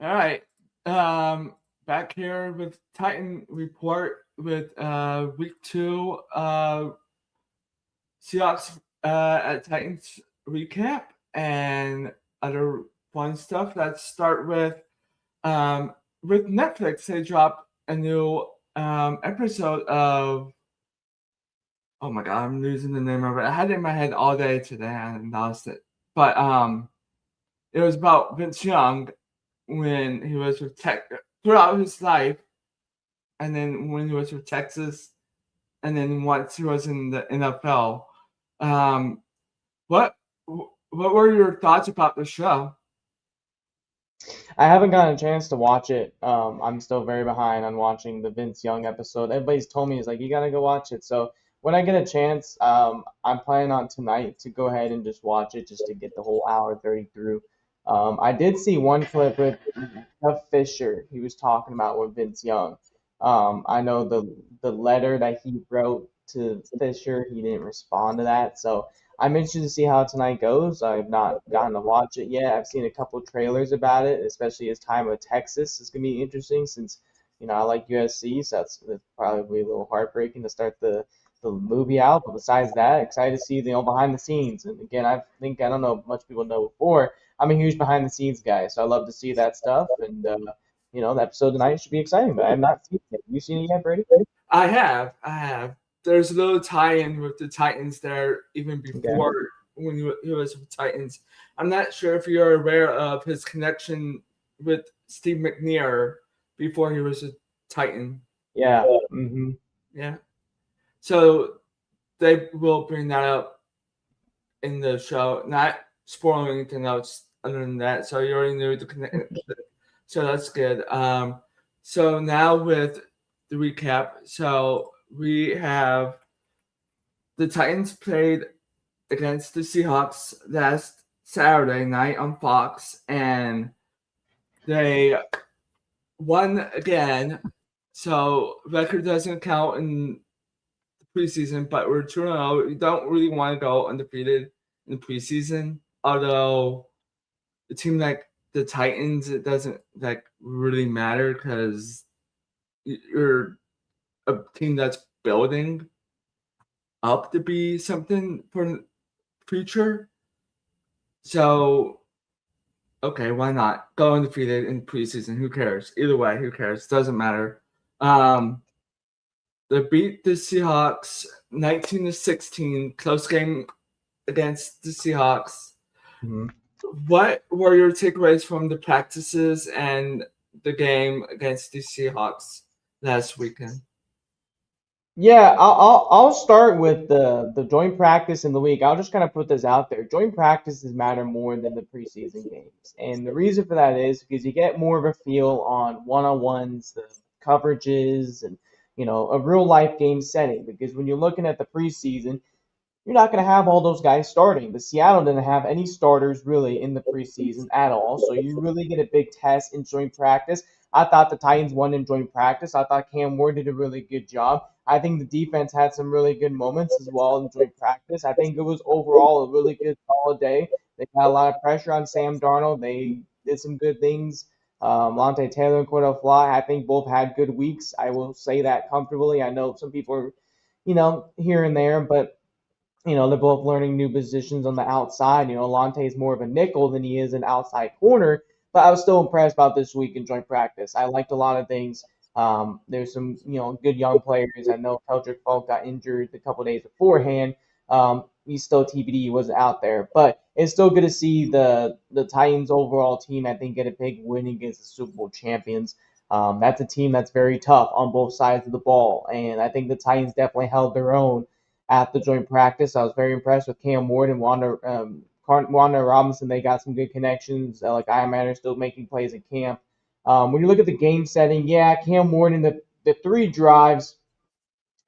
All right. Back here with Titan Report with week 2 Seahawks at Titans recap and other fun stuff. Let's start with Netflix. They dropped a new episode of, oh my god, I'm losing the name of it. I had it in my head all day today and I lost it. But it was about Vince Young when he was with Tech throughout his life, and then when he was with Texas, and then once he was in the NFL. Um, what what were your thoughts about the show? I haven't gotten a chance to watch it. I'm still very behind on watching the Vince Young episode. Everybody's told me, is like, you gotta go watch it. So when I get a chance, I'm planning on tonight to go ahead and just watch it just to get the whole hour 30 through. I did see one clip with Jeff Fisher. He was talking about with Vince Young. I know the letter that he wrote to Fisher, he didn't respond to that. So I'm interested to see how tonight goes. I've not gotten to watch it yet. I've seen a couple trailers about it, especially his time with Texas is gonna be interesting since I like USC, so that's probably a little heartbreaking to start the movie out. But besides that, excited to see behind the scenes. And again, I don't know if much people know before. I'm a huge behind the scenes guy, so I love to see that stuff. And the episode tonight should be exciting. But I have not seen it. Have you seen it yet, Brady? I have. There's a little tie-in with the Titans there even Okay. before when he was with Titans. I'm not sure if you're aware of his connection with Steve McNair before he was a Titan. Yeah. Yeah. So they will bring that up in the show, not spoiling anything else other than that. So you already knew the connection. So that's good. So now with the recap, so we have the Titans played against the Seahawks last Saturday night on Fox, and they won again. So record doesn't count in the preseason, but we're 2-0. We don't really want to go undefeated in the preseason. Although a team like the Titans, it doesn't like really matter because you're a team that's building up to be something for the future. So okay, why not go undefeated in preseason? Who cares? Either way, who cares? Doesn't matter. Um, they beat the Seahawks 19-16, close game against the Seahawks. hmm What were your takeaways from the practices and the game against the Seahawks last weekend? Yeah, I'll start with the joint practice in the week. I'll just kind of put this out there. Joint practices matter more than the preseason games, and the reason for that is because you get more of a feel on one-on-ones, the coverages, and a real life game setting. Because when you're looking at the preseason, you're not going to have all those guys starting. The Seattle didn't have any starters really in the preseason at all, so you really get a big test in joint practice. I thought the Titans won in joint practice. I thought Cam Ward did a really good job. I think the defense had some really good moments as well in joint practice. I think it was overall a really good, solid day. They got a lot of pressure on Sam Darnold. They did some good things. Monte Taylor and Cordell Fly, I think both had good weeks. I will say that comfortably. I know some people are, here and there, but they're both learning new positions on the outside. Lante is more of a nickel than he is an outside corner, but I was still impressed about this week in joint practice. I liked a lot of things. There's some, good young players. I know Keldrick Falk got injured a couple days beforehand. He's still TBD, he wasn't out there, but it's still good to see the Titans overall team. I think get a big win against the Super Bowl champions. That's a team that's very tough on both sides of the ball, and I think the Titans definitely held their own at the joint practice. I was very impressed with Cam Ward and Wanda Robinson. They got some good connections. Like Iron Man are still making plays in camp. When you look at the game setting, yeah, Cam Ward in the three drives,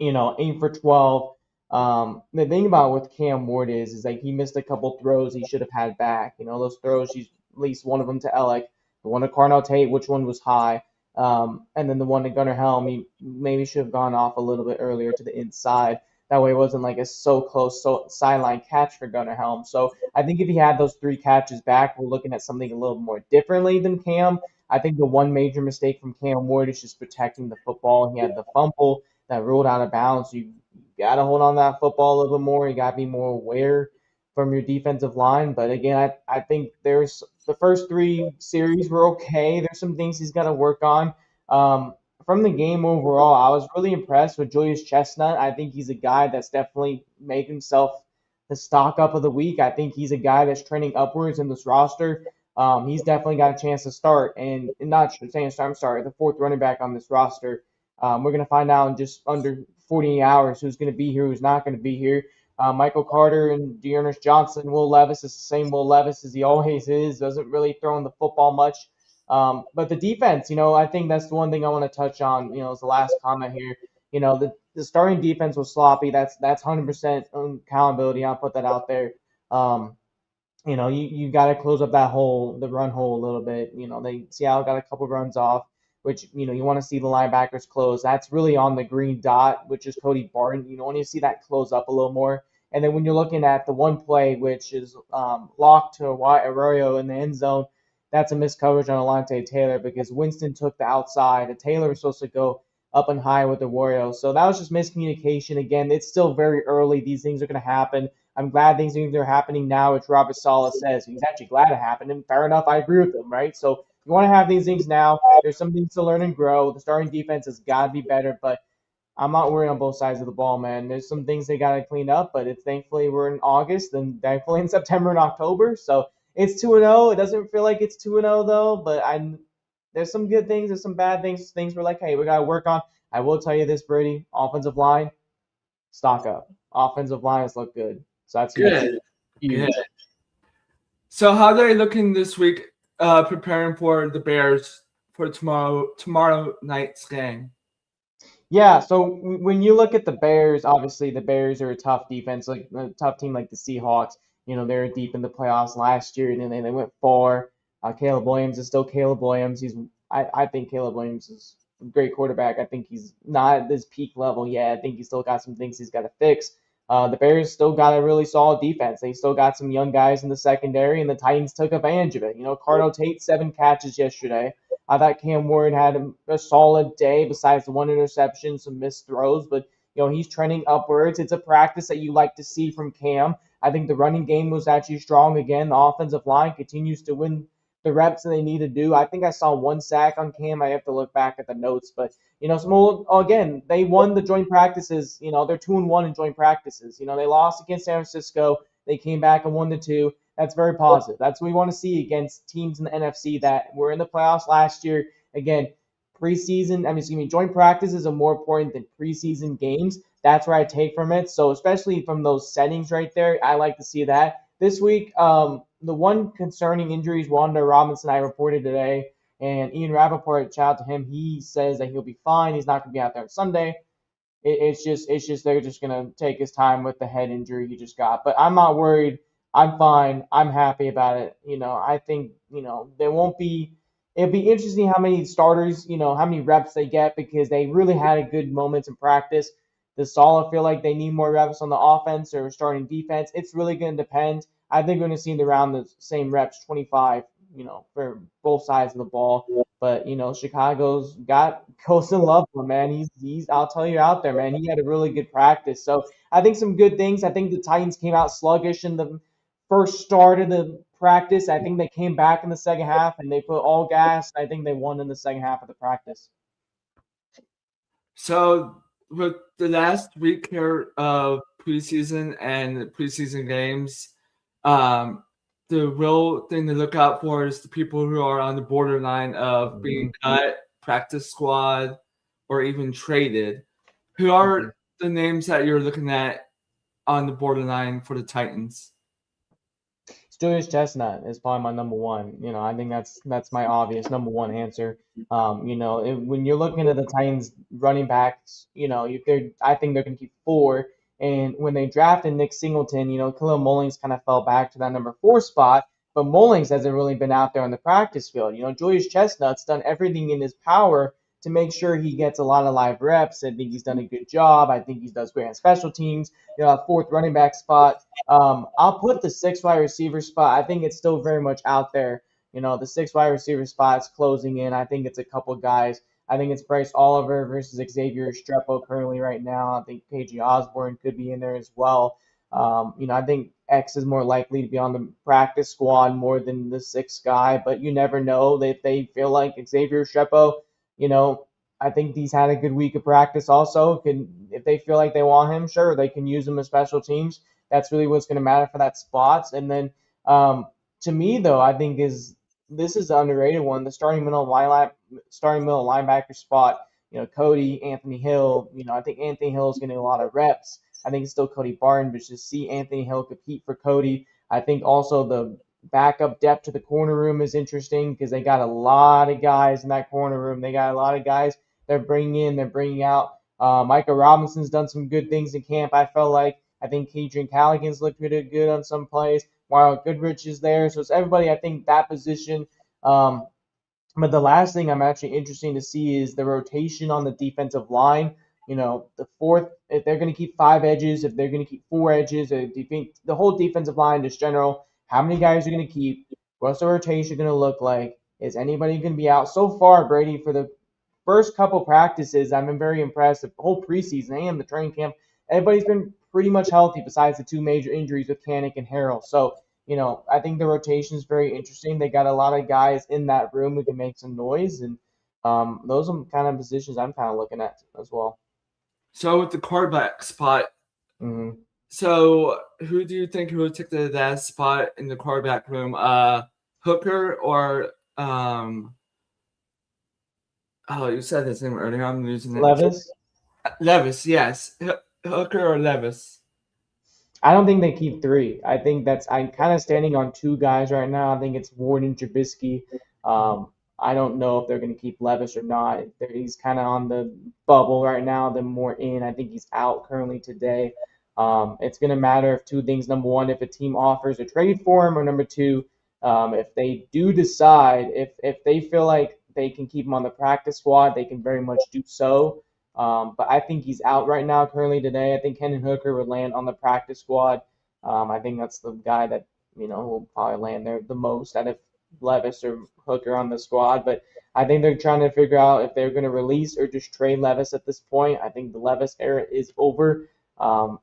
8 for 12. The thing about with Cam Ward is like he missed a couple throws he should have had back. Those throws, he's at least one of them to Ellick, the one to Carnell Tate, which one was high, and then the one to Gunnar Helm, he maybe should have gone off a little bit earlier to the inside. That way, it wasn't like a so close sideline catch for Gunnar Helm. So I think if he had those three catches back, we're looking at something a little more differently than Cam. I think the one major mistake from Cam Ward is just protecting the football. He had the fumble that ruled out of bounds. You got to hold on to that football a little bit more. You got to be more aware from your defensive line. But again, I think there's the first three series were okay. There's some things he's got to work on. From the game overall, I was really impressed with Julius Chestnut. I think he's a guy that's definitely made himself the stock up of the week. I think he's a guy that's trending upwards in this roster. He's definitely got a chance to start, and not saying start. I'm sorry, the fourth running back on this roster. We're going to find out in just under 48 hours who's going to be here, who's not going to be here. Michael Carter and Dearness Johnson. Will Levis is the same Will Levis as he always is. Doesn't really throw in the football much. But the defense, I think that's the one thing I want to touch on. As the last comment here. The starting defense was sloppy. That's 100% accountability. I'll put that out there. You got to close up that hole, the run hole a little bit. Seattle got a couple runs off, which you want to see the linebackers close. That's really on the green dot, which is Cody Barton. You want to see that close up a little more. And then when you're looking at the one play, which is locked to Arroyo in the end zone, that's a missed coverage on Alontae Taylor because Winston took the outside. And Taylor was supposed to go up and high with Arroyo. So that was just miscommunication. Again, it's still very early. These things are going to happen. I'm glad things are happening now, which Robert Saleh says. He's actually glad it happened. And fair enough, I agree with him, right? So you want to have these things now. There's some things to learn and grow. The starting defense has got to be better, but I'm not worried on both sides of the ball, man. There's some things they got to clean up, but it's thankfully we're in August and thankfully in September and October. So it's 2-0. It doesn't feel like it's 2-0 though, but there's some good things, there's some bad things. Things we're like, hey, we got to work on. I will tell you this, Brady. Offensive line, stock up. Offensive lines look good. So that's good. Huge. Good. So how are they looking this week, preparing for the Bears for tomorrow night's game? Yeah, so when you look at the Bears, obviously the Bears are a tough defense, like a tough team like the Seahawks. They're deep in the playoffs last year, and then they went far. Caleb Williams is still Caleb Williams. I think Caleb Williams is a great quarterback. I think he's not at this peak level yet. I think he's still got some things he's got to fix. The Bears still got a really solid defense. They still got some young guys in the secondary, and the Titans took advantage of it. Cardinal Tate, 7 catches yesterday. I thought Cam Ward had a solid day besides the one interception, some missed throws, but he's trending upwards. It's a practice that you like to see from Cam. I think the running game was actually strong again. The offensive line continues to win the reps that they need to do. I think I saw 1 sack on Cam. I have to look back at the notes, but again, they won the joint practices. They're 2-1 in joint practices. They lost against San Francisco. They came back and 1-2. That's very positive. That's what we want to see against teams in the NFC that were in the playoffs last year. Again, joint practices are more important than preseason games. That's where I take from it. So especially from those settings right there, I like to see that. This week, the one concerning injury is Wanda Robinson. I reported today, and Ian Rappaport, shout out to him. He says that he'll be fine. He's not going to be out there on Sunday. It's just they're just going to take his time with the head injury he just got. But I'm not worried. I'm fine. I'm happy about it. I think, there won't be – it'll be interesting how many starters, how many reps they get because they really had a good moments in practice. Does Saleh feel like they need more reps on the offense or starting defense? It's really going to depend. I think we're going to see around the same reps, 25, for both sides of the ball. But, Chicago's got Colson Loveland, man. He's I'll tell you out there, man. He had a really good practice. So I think some good things. I think the Titans came out sluggish in the first start of the practice. I think they came back in the second half and they put all gas. I think they won in the second half of the practice. So with the last week here of preseason and preseason games, the real thing to look out for is the people who are on the borderline of being cut, practice squad, or even traded. Who are the names that you're looking at on the borderline for the Titans? Julius Chestnut is probably my number one. I think that's my obvious number one answer. When you're looking at the Titans running backs, I think they're going to keep 4. And when they drafted Nick Singleton, Khalil Mullings kind of fell back to that number 4 spot. But Mullings hasn't really been out there on the practice field. Julius Chestnut's done everything in his power to make sure he gets a lot of live reps. I think he's done a good job. I think he does great on special teams. A 4th running back spot. I'll put the 6th wide receiver spot. I think it's still very much out there the 6 wide receiver spots closing in. I think it's a couple guys. I think it's Bryce Oliver versus Xavier Estrepo currently right now. I think KJ Osborne could be in there as well. I think X is more likely to be on the practice squad more than the 6th guy, but you never know. They feel like Xavier Estrepo, I think he's had a good week of practice also. If they feel like they want him, sure, they can use him as special teams. That's really what's going to matter for that spots. And then to me, though, I think this is the underrated one, the starting middle linebacker spot. Cody, Anthony Hill. I think Anthony Hill is getting a lot of reps. I think it's still Cody Barton, but to see Anthony Hill compete for Cody, I think also the backup depth to the corner room is interesting because they got a lot of guys in that corner room. They got a lot of guys they're bringing out. Micah Robinson's done some good things in camp, I felt like. I think Kedrian Callaghan's looked pretty good on some plays. While Goodrich is there. So it's everybody, I think, that position. But the last thing I'm actually interested to see is the rotation on the defensive line. The fourth, if they're going to keep 5 edges, if they're going to keep 4 edges, the whole defensive line, just general, how many guys are going to keep? What's the rotation going to look like? Is anybody going to be out? So far, Brady, for the first couple practices, I've been very impressed. The whole preseason and the training camp, everybody's been pretty much healthy besides the 2 major injuries with Kanik and Harrell. So, I think the rotation is very interesting. They got a lot of guys in that room who can make some noise, and those are kind of positions I'm kind of looking at as well. So with the quarterback spot, so who do you think who would take that spot in the quarterback room? Hooker or you said his name earlier. I'm losing it. Levis, yes. Hooker or Levis? I don't think they keep 3. I think I'm kind of standing on 2 guys right now. I think it's Ward and Trubisky. I don't know if they're going to keep Levis or not. He's kind of on the bubble right now. They're more in. I think he's out currently today. It's going to matter if 2 things. Number 1, if a team offers a trade for him, or number 2, if they do decide, if they feel like they can keep him on the practice squad, they can very much do so. But I think he's out right now currently today. I think Hendon Hooker would land on the practice squad. I think that's the guy that, will probably land there the most out of Levis or Hooker on the squad. But I think they're trying to figure out if they're going to release or just trade Levis at this point. I think the Levis era is over. I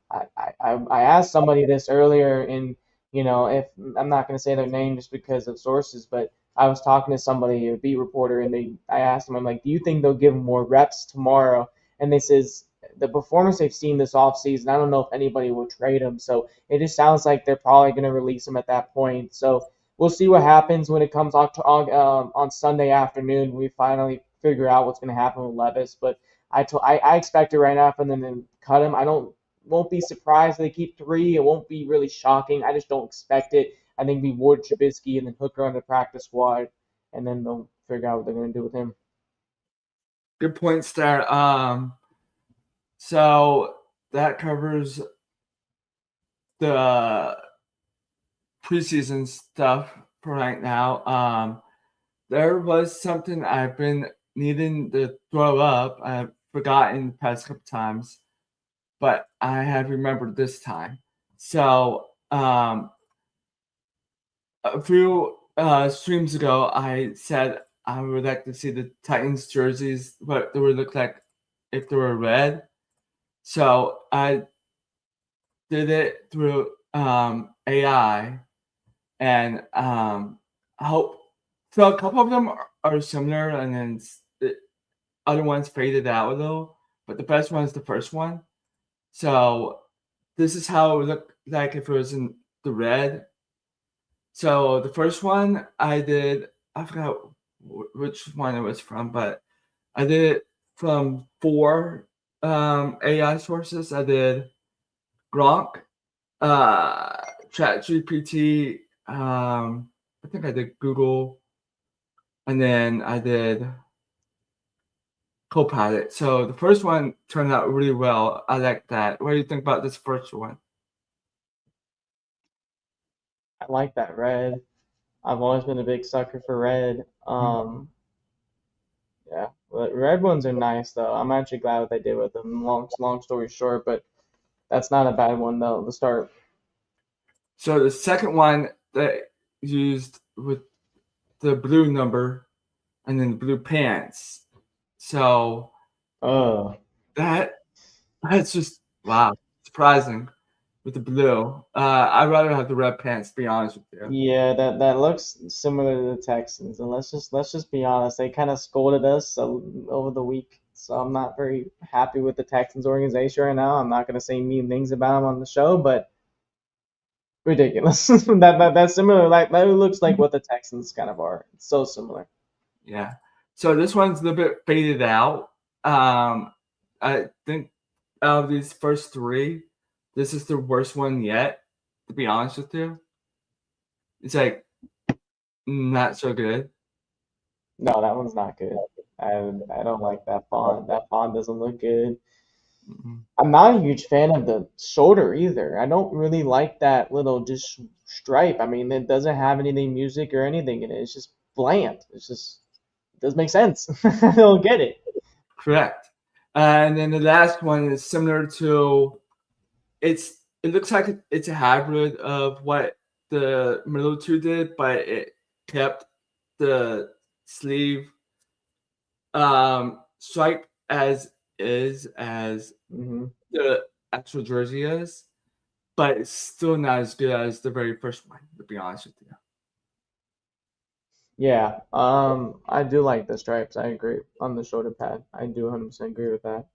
asked somebody this earlier, and if I'm not going to say their name just because of sources, but I was talking to somebody, a beat reporter, and I asked them, I'm like, do you think they'll give him more reps tomorrow? And they says the performance they've seen this offseason, I don't know if anybody will trade him. So it just sounds like they're probably going to release him at that point. So we'll see what happens when it comes on Sunday afternoon. We finally figure out what's going to happen with Levis. But I expect it right now for them to cut him. Won't be surprised if they keep 3. It won't be really shocking. I just don't expect it. I think we Ward, Trubisky, and then Hooker on the practice squad, and then they'll figure out what they're going to do with him. Good points there. So that covers the preseason stuff for right now. There was something I've been needing to throw up. I've forgotten the past couple times, but I have remembered this time. So a few streams ago, I said I would like to see the Titans jerseys, what they would look like if they were red. So I did it through AI, and so a couple of them are similar, and then the other ones faded out a little, but the best one is the first one. So this is how it would look like if it was in the red. So the first one I forgot which one it was from, but I did it from 4 AI sources. I did Gronk, ChatGPT, I think I did Google, and then I did Copilot. So the first one turned out really well. I like that. What do you think about this first one? I like that red. I've always been a big sucker for red. Yeah, but red ones are nice though. I'm actually glad what they did with them. Long story short, but that's not a bad one though to start. So the second one that used with the blue number and then the blue pants. So that's just wow, surprising with the blue. I'd rather have the red pants, to be honest with you. Yeah, that looks similar to the Texans, and let's just be honest. They kind of scolded us over the week, so I'm not very happy with the Texans organization right now. I'm not gonna say mean things about them on the show, but ridiculous. That's similar. Like that looks like what the Texans kind of are. It's so similar. Yeah. So this one's a little bit faded out. I think out of these first three, this is the worst one yet, to be honest with you. It's like not so good. No, that one's not good. I don't like that font. That font doesn't look good. Mhm. I'm not a huge fan of the shoulder either. I don't really like that little just stripe. I mean, it doesn't have anything music or anything in it. It's just bland. It doesn't make sense. I don't get it. Correct. And then the last one is similar to it looks like it's a hybrid of what the middle two did, but it kept the sleeve stripe as is as Hmm. the actual jersey is, but it's still not as good as the very first one, to be honest with you. Yeah. I do like the stripes. I agree on the shoulder pad. I do 100% agree with that.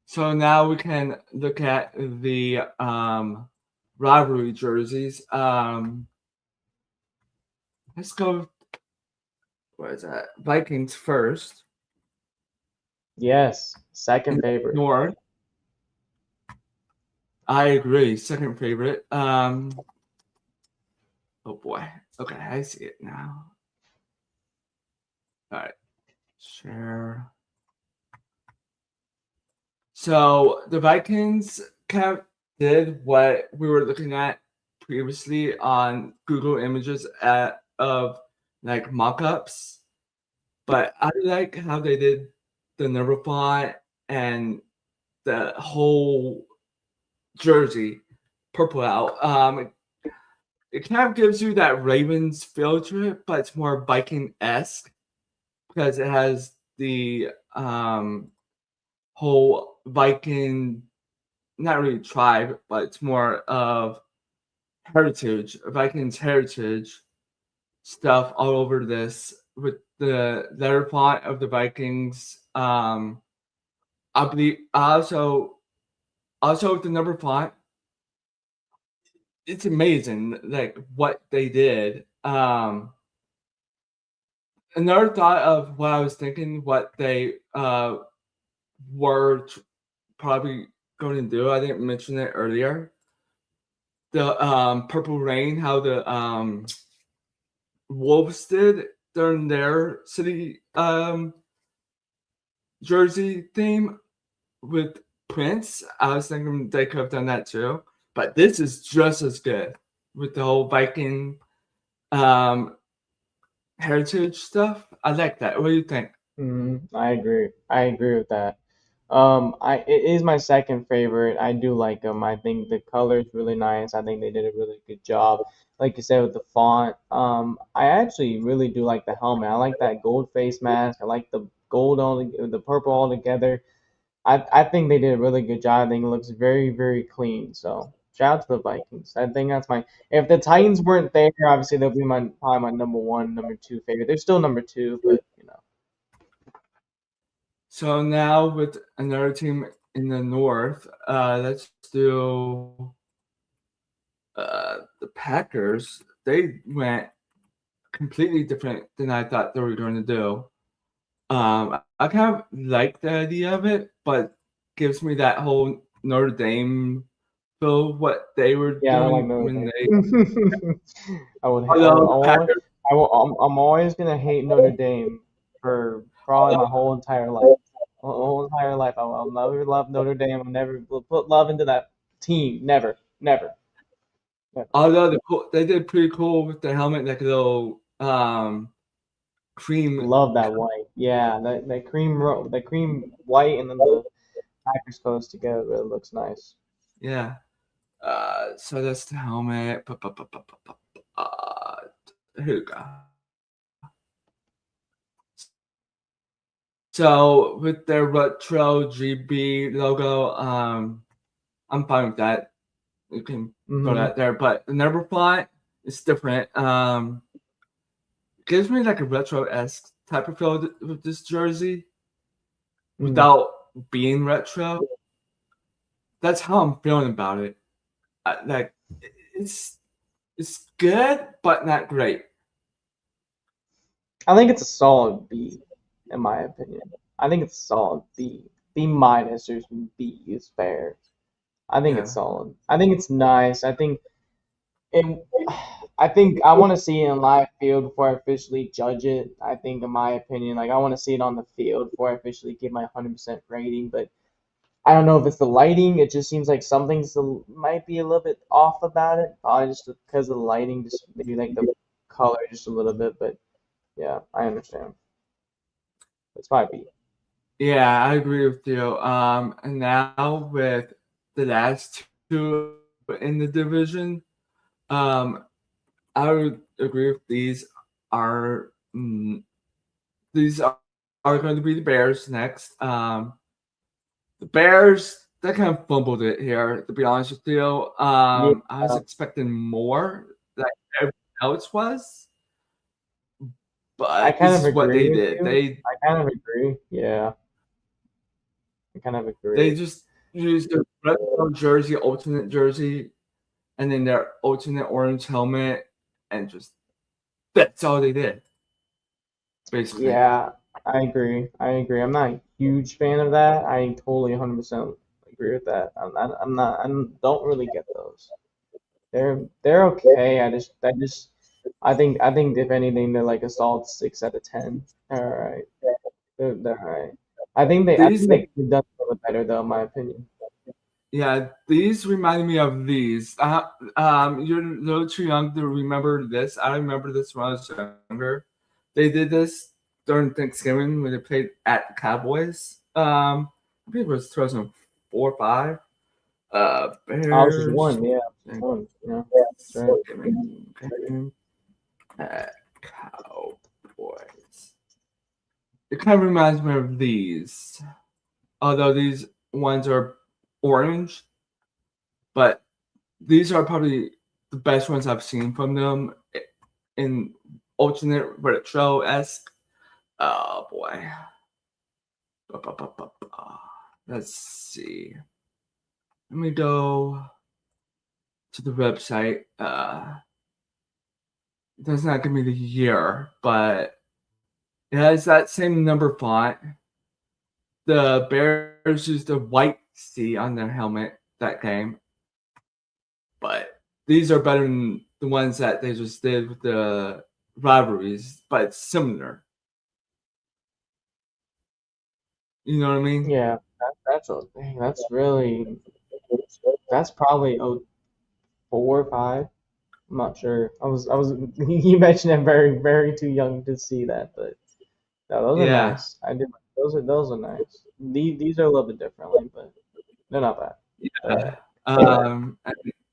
So now we can look at the rivalry jerseys. Let's go. What is that? Vikings first. Yes. Second favorite. North. I agree. Second favorite. Oh boy. Okay, I see it now. All right. Share. So the Vikings kind of did what we were looking at previously on Google Images of like mock-ups, but I like how they did the number font and the whole jersey purple out. It kind of gives you that Ravens feel to it, but it's more Viking-esque because it has the whole Viking, not really tribe, but it's more of heritage, Vikings heritage stuff all over this with the letter font of the Vikings. I believe also with the number font, it's amazing like what they did. Another thought of what I was thinking, what they were probably going to do. I didn't mention it earlier. The Purple Rain, how the Wolves did during their city jersey theme with Prince. I was thinking they could have done that too, but this is just as good with the whole Viking um, heritage stuff. I like that. What do you think? I agree. I agree with that. It is my second favorite. I do like them. I think the color is really nice. I think they did a really good job. Like you said with the font. I actually really do like the helmet. I like that gold face mask. I like the gold the purple all together. I think they did a really good job. I think it looks very, very clean. So shout out to the Vikings. I think that's my. If the Titans weren't there, obviously they'll be my probably my number one, number two favorite. They're still number two, but you know. So now with another team in the north, let's do the Packers. They went completely different than I thought they were going to do. I kind of like the idea of it, but gives me that whole Notre Dame feel what they were Yeah, I don't like doing Notre when they. Dame. Although Packers, I'm always gonna hate Notre Dame for probably my whole entire life. My whole entire life, I'll never love Notre Dame. I'll never put love into that team. Never, never, never. although they did pretty cool with the helmet, like a little cream. Love that white. Yeah, that cream white, and then the Packers colors together. Really looks nice. Yeah. So that's the helmet. Here we go. So with their retro GB logo, I'm fine with that. You can throw that there, but the number font is different. Gives me like a retro-esque type of feel with this jersey without being retro. That's how I'm feeling about it. Like it's good, but not great. I think it's a solid B, in my opinion. I think it's a solid B. B minus or B is fair. I think it's solid. I think it's nice. I think I want to see it in live field before I officially judge it. I think, in my opinion, like I want to see it on the field before I officially give my 100% rating. But I don't know if it's the lighting. It just seems like something's might be a little bit off about it. Probably just because of the lighting, just maybe like the color just a little bit. But yeah, I understand. It's my B. Yeah, I agree with you. And now with the last two in the division, I would agree with are these are going to be the Bears next. The Bears, they kind of fumbled it here, to be honest with you. Yeah, I was expecting more, like everyone else was, I but kind this of is what agree they with did. you. I kind of agree. Yeah, I kind of They agree. just used their retro jersey, alternate jersey, and then their alternate orange helmet, and just that's all they did, basically. Yeah, I agree. I agree. I'm not a huge fan of that. I totally 100% agree with that. I'm not. I don't really get those. They're okay. I think if anything they're like a solid 6 out of 10. All right. They're all right. I These, think they could have done a little bit better though, in my opinion. yeah, these remind me of these. You're a little too young to remember this. I remember this when I was younger. They did this during Thanksgiving when they played at the Cowboys. I think it was 2004 or 5. I was just Bears one. Yeah, just one. Yeah, that's right. Thanksgiving at Cowboys. It kind of reminds me of these, although these ones are orange, but these are probably the best ones I've seen from them in alternate retro esque. Oh boy. Let's see. Let me go to the website. It does not give me the year, but it has that same number font. The Bears used a white C on their helmet that game, but these are better than the ones that they just did with the rivalries, but it's similar. You know what I mean? Yeah, dang, that's really that's probably 04 or 05. I'm not sure. I was you mentioned I'm very too young to see that, but no, those are Yeah. nice. I do those are nice. These are a little bit differently, but they're not bad. Yeah. And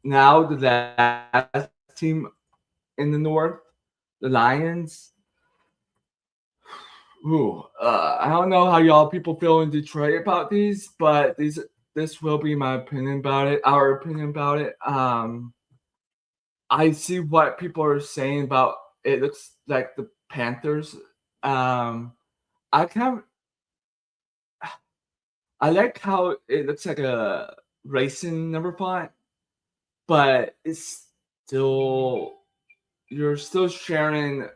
now the last team in the North, the Lions. Ooh, I don't know how y'all people feel in Detroit about these, but this will be my opinion about it. Our opinion about it. I see what people are saying about it. Looks like the Panthers. I kind of I like how it looks like a racing number font, but it's still you're still sharing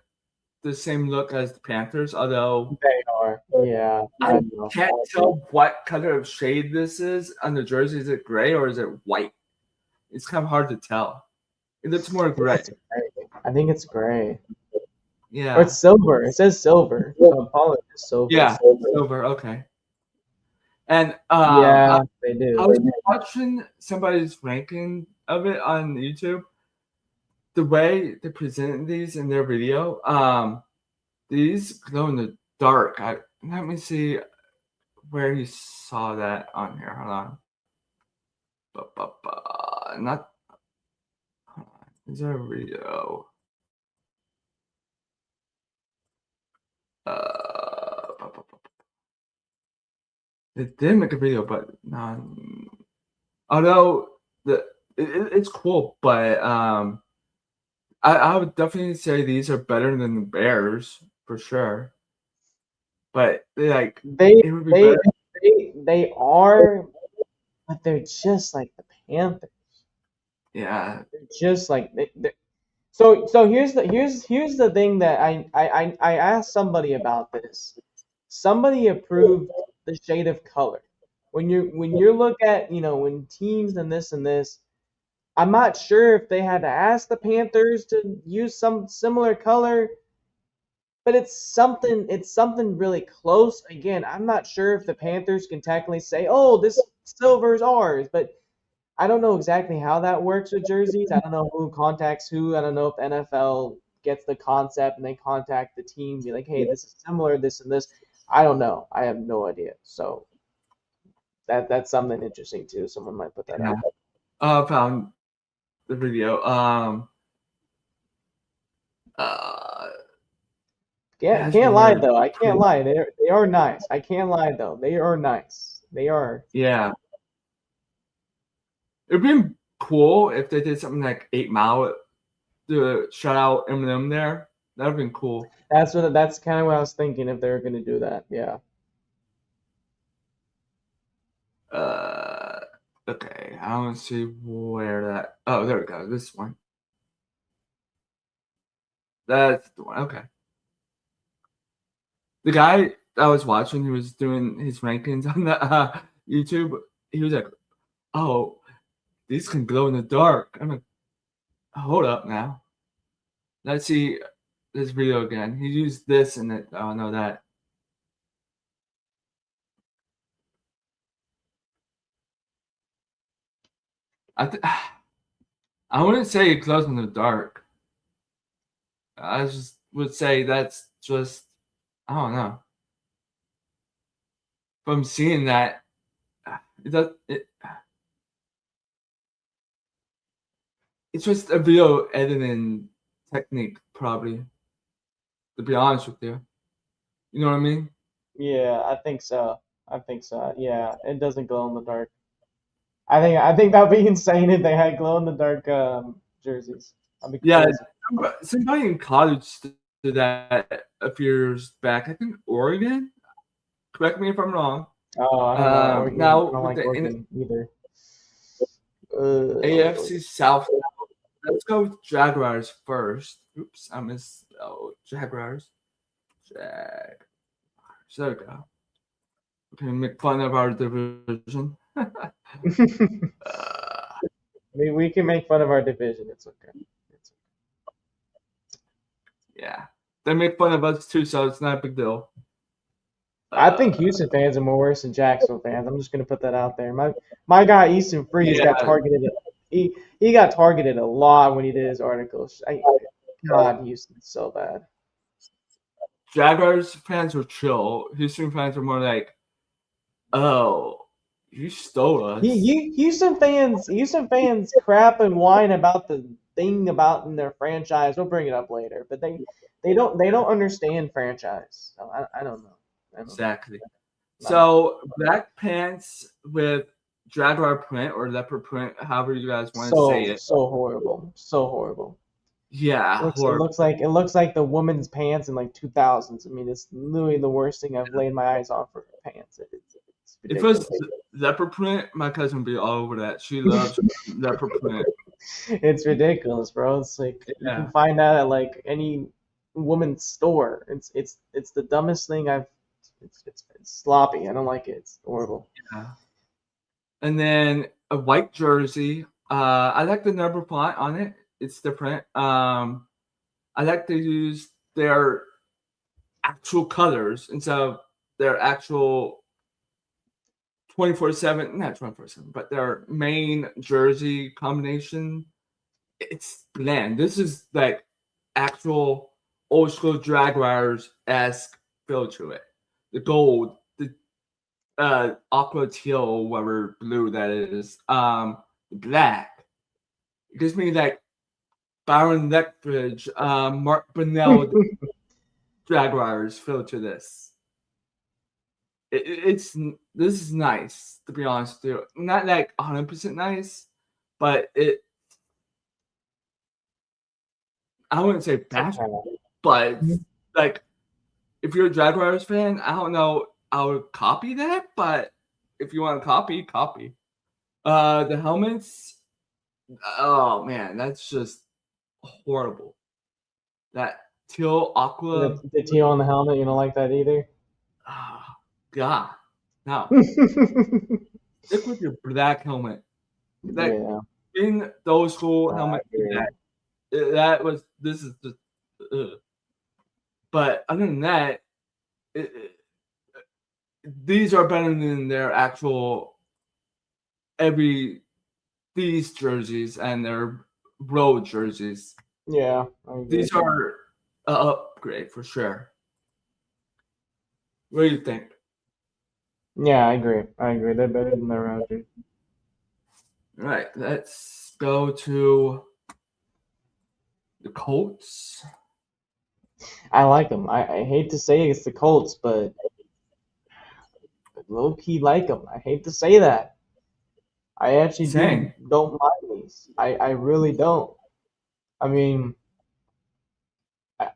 the same look as the Panthers, although They are. Yeah, I I know. can't tell what color of shade this is on the jersey. Is it gray or is it white? It's kind of hard to tell. It looks more I think gray. it's gray. I think it's gray. Or Yeah. it's silver. It says silver. So Apollo is silver. Yeah. Silver. Okay. And Yeah, they I do. was watching somebody's ranking of it on YouTube. The way they presented these in their video, these glow in the dark. Let me see where you saw that on here. Hold on. Not. Hold on. Is there a video? They did make a video, but not. Although it's cool, but I would definitely say these are better than the Bears for sure. But it would be better. They are, but they're just like the Panthers. Yeah. They're just like so here's the thing that I asked somebody about this. Somebody approved the shade of color. When you look at, when teams and this, I'm not sure if they had to ask the Panthers to use some similar color, but it's something really close. Again, I'm not sure if the Panthers can technically say, "Oh, this silver is ours," but I don't know exactly how that works with jerseys. I don't know who contacts who. I don't know if NFL gets the concept and they contact the team, be like, "Hey, this is similar, this and this." I don't know. I have no idea. So that's something interesting too. Someone might put that out. Found the video. Uh, Can't lie though. I can't lie. They are nice. I can't lie though. They are nice. They are. Yeah. It'd be cool if they did something like 8 Mile to shout out Eminem there. That'd have been cool. That's kind of what I was thinking if they were gonna do that. Yeah. Okay. I want to see where that. Oh, there we go. This one. That's the one. Okay. The guy I was watching, he was doing his rankings on the YouTube. He was like, "Oh, these can glow in the dark." I'm like, "Hold up now. Let's see this video again." He used this and it. Oh no, that. I wouldn't say it glows in the dark. I just would say that's just, I don't know. If I'm seeing that, it's just a video editing technique, probably. To be honest with you, you know what I mean? Yeah, I think so. Yeah, it doesn't glow in the dark. I think that'd be insane if they had glow in the dark jerseys. That'd be crazy. Yeah, somebody in college did that a few years back. I think Oregon. Correct me if I'm wrong. Oh, I don't know Oregon. Now I don't like Oregon either. AFC South. Let's go with Jaguars first. Oops, I misspelled Jaguars. There we go. We can make fun of our division. We can make fun of our division. It's okay. Yeah, they make fun of us too, so it's not a big deal. I think Houston fans are more worse than Jacksonville fans. I'm just gonna put that out there. My guy Easton Freeze got targeted. He got targeted a lot when he did his articles. God, Houston's so bad. Jaguars fans were chill. Houston fans were more like, "Oh, you stole us." Houston fans crap and whine about the thing about in their franchise. We'll bring it up later, but they don't understand franchise. So I don't know. Exactly. So black pants with jaguar print or leopard print, however you guys want to say it. So horrible. Yeah, it looks like the woman's pants in like 2000s. I mean, it's literally the worst thing I've laid my eyes on for pants. If it was leopard print, my cousin would be all over that. She loves leopard print. It's ridiculous, bro. It's like you can find that at like any woman's store. It's the dumbest thing it's sloppy. I don't like it. It's horrible. Yeah. And then a white jersey. I like the number font on it. It's different. I like to use their actual colors instead of their actual 24/7, not 24/7, but their main jersey combination. It's bland. This is like actual old school Jaguars-esque feel to it. The gold, the aqua teal, whatever blue that is, black. It gives me like Byron Leftwich, Mark Bunnell Jaguars feel to this. it's this is nice, to be honest with you. Not like 100% nice, but I wouldn't say bad, but like if you're a Jaguars fan, I don't know, I would copy that, but if you want to copy. The helmets, oh man, that's just horrible. That teal aqua, The teal on the helmet, you don't like that either? God, no. Stick with your black helmet. Like Yeah. in those whole helmet, this is just. But other than that, these are better than their actual these jerseys and their road jerseys. Yeah. These are an upgrade for sure. What do you think? Yeah, I agree. They're better than the road jerseys. All right, let's go to the Colts. I like them. I hate to say it's the Colts, but low key like them. I hate to say that. I actually don't mind these. I really don't. I mean,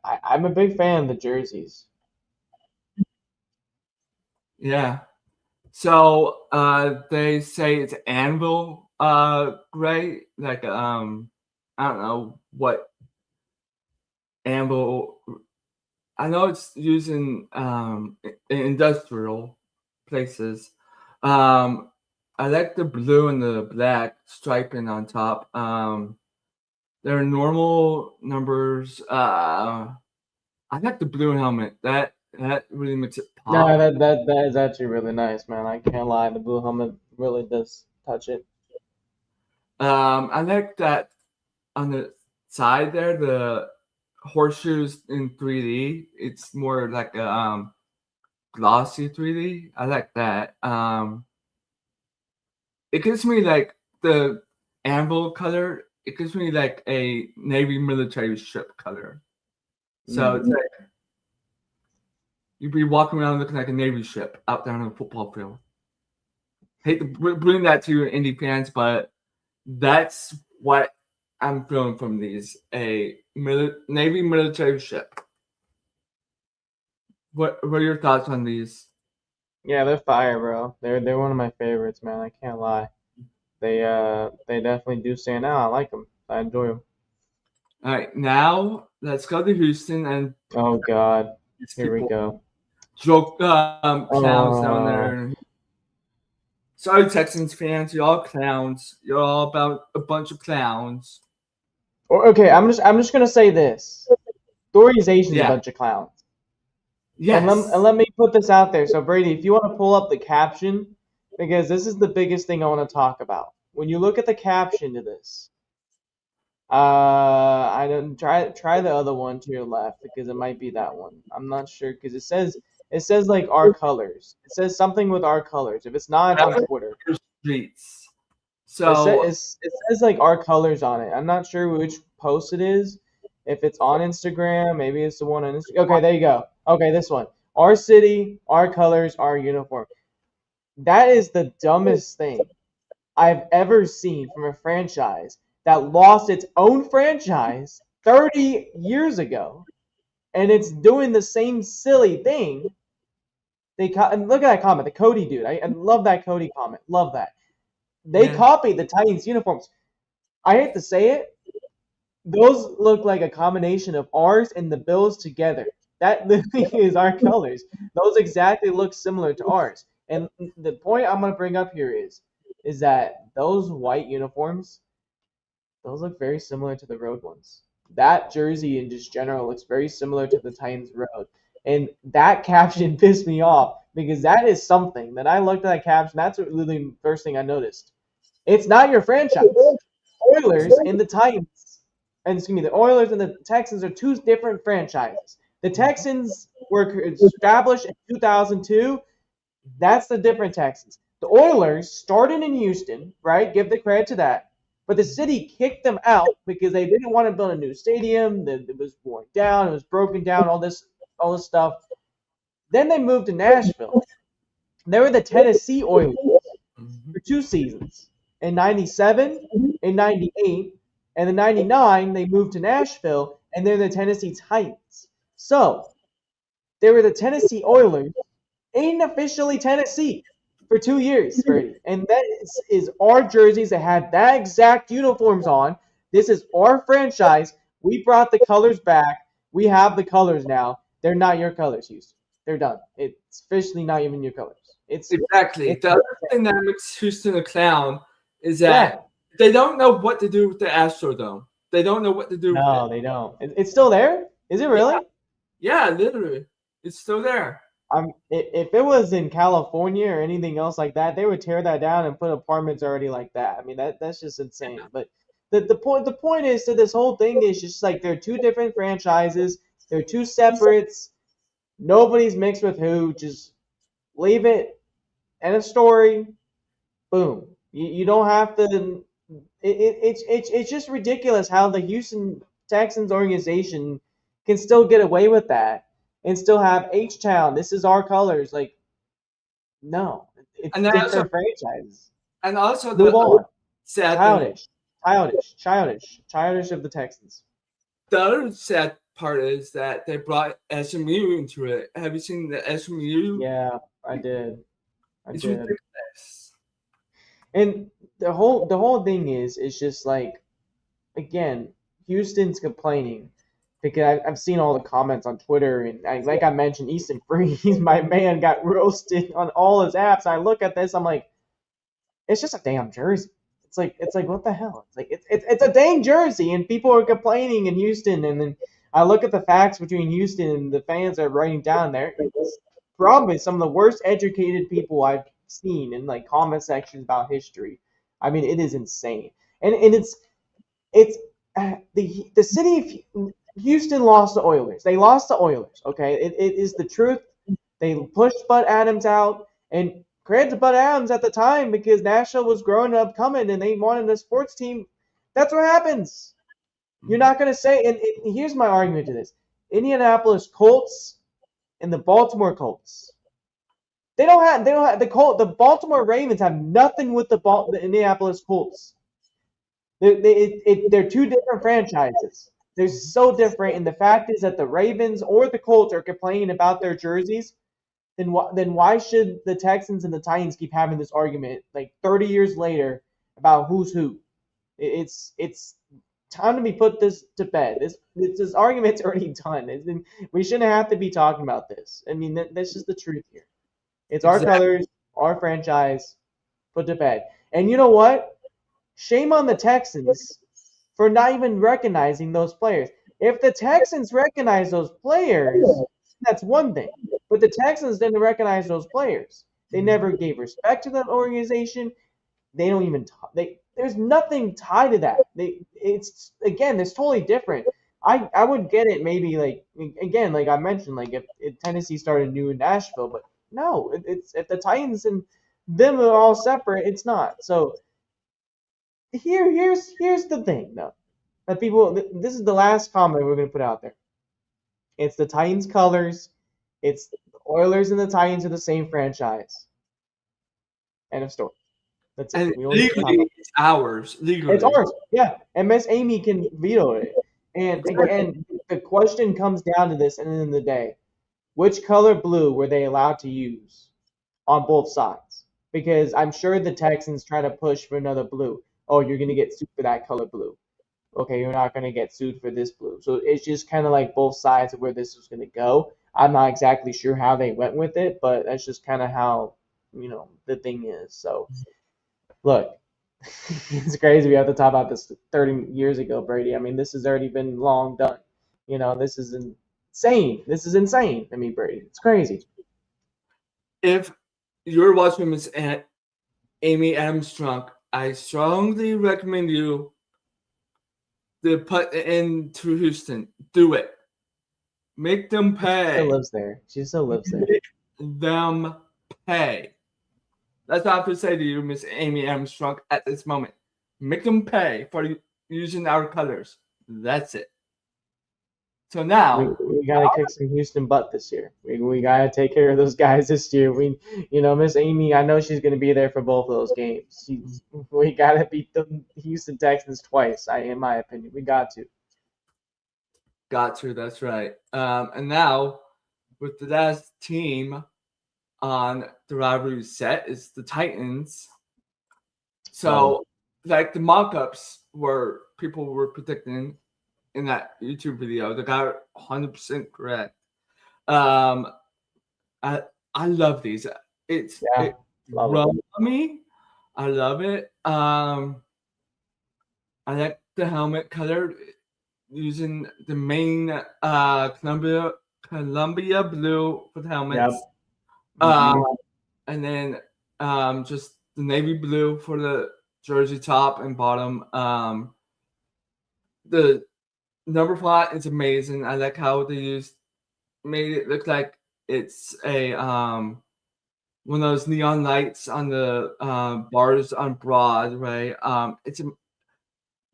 I'm a big fan of the jerseys. Yeah. So they say it's anvil gray, like I don't know what anvil. I know it's used in industrial places. I like the blue and the black striping on top. They're normal numbers. I like the blue helmet. That really makes it pop. No, that is actually really nice, man. I can't lie. The blue helmet really does touch it. I like that on the side there, the horseshoes in 3D. It's more like a glossy 3D. I like that. It gives me like the anvil color. It gives me like a Navy military ship color. So it's like you'd be walking around looking like a Navy ship out there on a football field. Hate to bring that to your indie fans, but that's what I'm feeling from these. A Navy military ship. What are your thoughts on these? Yeah, they're fire, bro. They're one of my favorites, man. I can't lie. They definitely do stand out. I like them. I enjoy them. All right, now let's go to Houston and oh God, here we go. Joke clowns down there. Sorry, Texans fans, you're all clowns. You're all about a bunch of clowns. Okay, I'm just gonna say this. The organization's a bunch of clowns. Yes. And let me put this out there. So Brady, if you want to pull up the caption, because this is the biggest thing I want to talk about. When you look at the caption to this, I don't try the other one to your left because it might be that one. I'm not sure because it says like our colors. It says something with our colors. If it's not, it's on Twitter. Streets. So it says like our colors on it. I'm not sure which post it is. If it's on Instagram, maybe it's the one on Instagram. Okay, there you go. Okay, this one. Our city, our colors, our uniform. That is the dumbest thing I've ever seen from a franchise that lost its own franchise 30 years ago, and it's doing the same silly thing. And look at that comment, the Cody dude. I love that Cody comment. Love that. They copied the Titans uniforms. I hate to say it. Those look like a combination of ours and the Bills together. That literally is our colors. Those exactly look similar to ours. And the point I'm going to bring up here is that those white uniforms, those look very similar to the road ones. That jersey in just general looks very similar to the Titans road. And that caption pissed me off because that is something that I looked at that caption. That's literally the first thing I noticed. It's not your franchise. Oilers and the Titans, and excuse me, the Oilers and the Texans are two different franchises. The Texans were established in 2002. That's the different Texans. The Oilers started in Houston, right? Give the credit to that. But the city kicked them out because they didn't want to build a new stadium. It was worn down. It was broken down. All this stuff. Then they moved to Nashville. They were the Tennessee Oilers for 2 seasons. In 97, in 98, and in 99, they moved to Nashville, and they're the Tennessee Titans. So, they were the Tennessee Oilers, ain't officially Tennessee for 2 years, Brady. And that is our jerseys that had that exact uniforms on. This is our franchise. We brought the colors back. We have the colors now. They're not your colors, Houston. They're done. It's officially not even your colors. Exactly. It's The other thing that makes Houston a clown is that yeah. they don't know what to do with the Astrodome. They don't know what to do with No, it. they don't. It's still there? Is it really? Yeah, literally. It's still there. If it was in California or anything else like that, they would tear that down and put apartments already like that. I mean, that's just insane. But the point is to this whole thing is just like they're two different franchises. They're two separates. Nobody's mixed with who. Just leave it. End of story. Boom. You don't have to. It's just ridiculous how the Houston Texans organization can still get away with that and still have H Town. This is our colors. Like, no, it's And different franchises. also Move on. sad thing, Childish of the Texans. the other sad part is that they brought SMU into it. Have you seen the SMU? Yeah, I did. It's ridiculous. And the whole thing is just like, again, Houston's complaining because I've seen all the comments on Twitter, and like I mentioned, Easton Freeze, my man, got roasted on all his apps. I look at this, I'm like, it's just a damn jersey. It's like what the hell? It's like it's a dang jersey, and people are complaining in Houston, and then I look at the facts between Houston and the fans are writing down there. It's probably some of the worst educated people I've seen in like comment sections about history. I mean, it is insane, and it's the city of Houston lost the Oilers. They lost the Oilers. Okay, it is the truth. They pushed Bud Adams out, and credit to Bud Adams at the time because Nashville was growing up coming, and they wanted a sports team. That's what happens. You're not gonna say. And here's my argument to this: Indianapolis Colts and the Baltimore Colts. They don't have the Baltimore Ravens have nothing with the Indianapolis Colts. They're two different franchises. They're so different, and the fact is that the Ravens or the Colts are complaining about their jerseys. Then why should the Texans and the Titans keep having this argument like 30 years later about who's who? It's time to be put this to bed. This argument's already done. We shouldn't have to be talking about this. I mean, that's just the truth here. It's our colors, our franchise, put to bed. And you know what? Shame on the Texans for not even recognizing those players. If the Texans recognize those players, that's one thing. But the Texans didn't recognize those players. They never gave respect to the organization. They don't even there's nothing tied to that. It's totally different. I would get it maybe like again like I mentioned like if Tennessee started new in Nashville, but no, it's if the Titans and them are all separate, it's not. So here's the thing though. That people this is the last comment we're gonna put out there. It's the Titans colors. It's the Oilers and the Titans are the same franchise. End of story. That's it. And legally, it's ours. Legally, it's ours. Yeah, and Miss Amy can veto it. And again, the question comes down to this. At the end of the day, which color blue were they allowed to use on both sides? Because I'm sure the Texans try to push for another blue. Oh, you're gonna get sued for that color blue. Okay, you're not going to get sued for this blue. So it's just kind of like both sides of where this was going to go. I'm not exactly sure how they went with it, but that's just kind of how, the thing is. So, look, it's crazy we have to talk about this 30 years ago, Brady. I mean, this has already been long done. This is insane. This is insane. I mean, Brady, it's crazy. If you're watching Miss Amy Adams drunk, I strongly recommend you to put it into Houston. Do it. Make them pay. She still lives there. She still lives there. Make them pay. That's what I have to say to you, Miss Amy Armstrong, at this moment. Make them pay for using our colors. That's it. So now we got to kick some Houston butt this year. We got to take care of those guys this year. Miss Amy, I know she's going to be there for both of those games. We got to beat the Houston Texans twice, in my opinion. We got to. that's right. And now with the last team on the rivalry set is the Titans. So like the mock-ups were people were predicting in that YouTube video, they got 100% correct. I love these. It runs me. I love it. I like the helmet color using the main Columbia blue for the helmets. Yep. And then just the navy blue for the jersey top and bottom. The number font is amazing. I like how they made it look like it's a one of those neon lights on the bars on Broadway.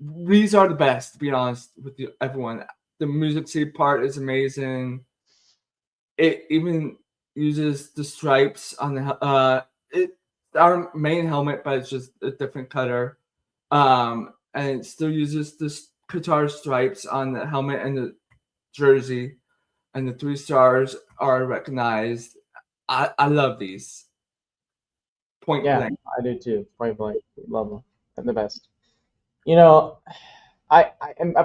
These are the best, to be honest with you, everyone. The Music City part is amazing. It even uses the stripes on the our main helmet, but it's just a different color. And it still uses the guitar stripes on the helmet and the jersey, and the 3 stars are recognized. I love these. Point blank. I do too. Point blank. Love them. They're the best. I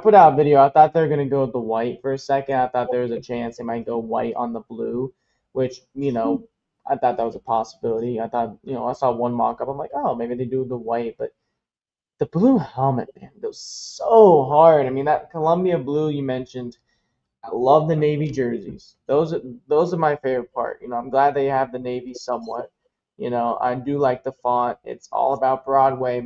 put out a video. I thought they were gonna go with the white for a second. I thought there was a chance they might go white on the blue, which I thought that was a possibility. I thought I saw one mock up. I'm like, oh, maybe they do the white, but the blue helmet, man, it was so hard. I mean, that Columbia blue you mentioned. I love the navy jerseys. Those are my favorite part. I'm glad they have the navy somewhat. I do like the font. It's all about Broadway.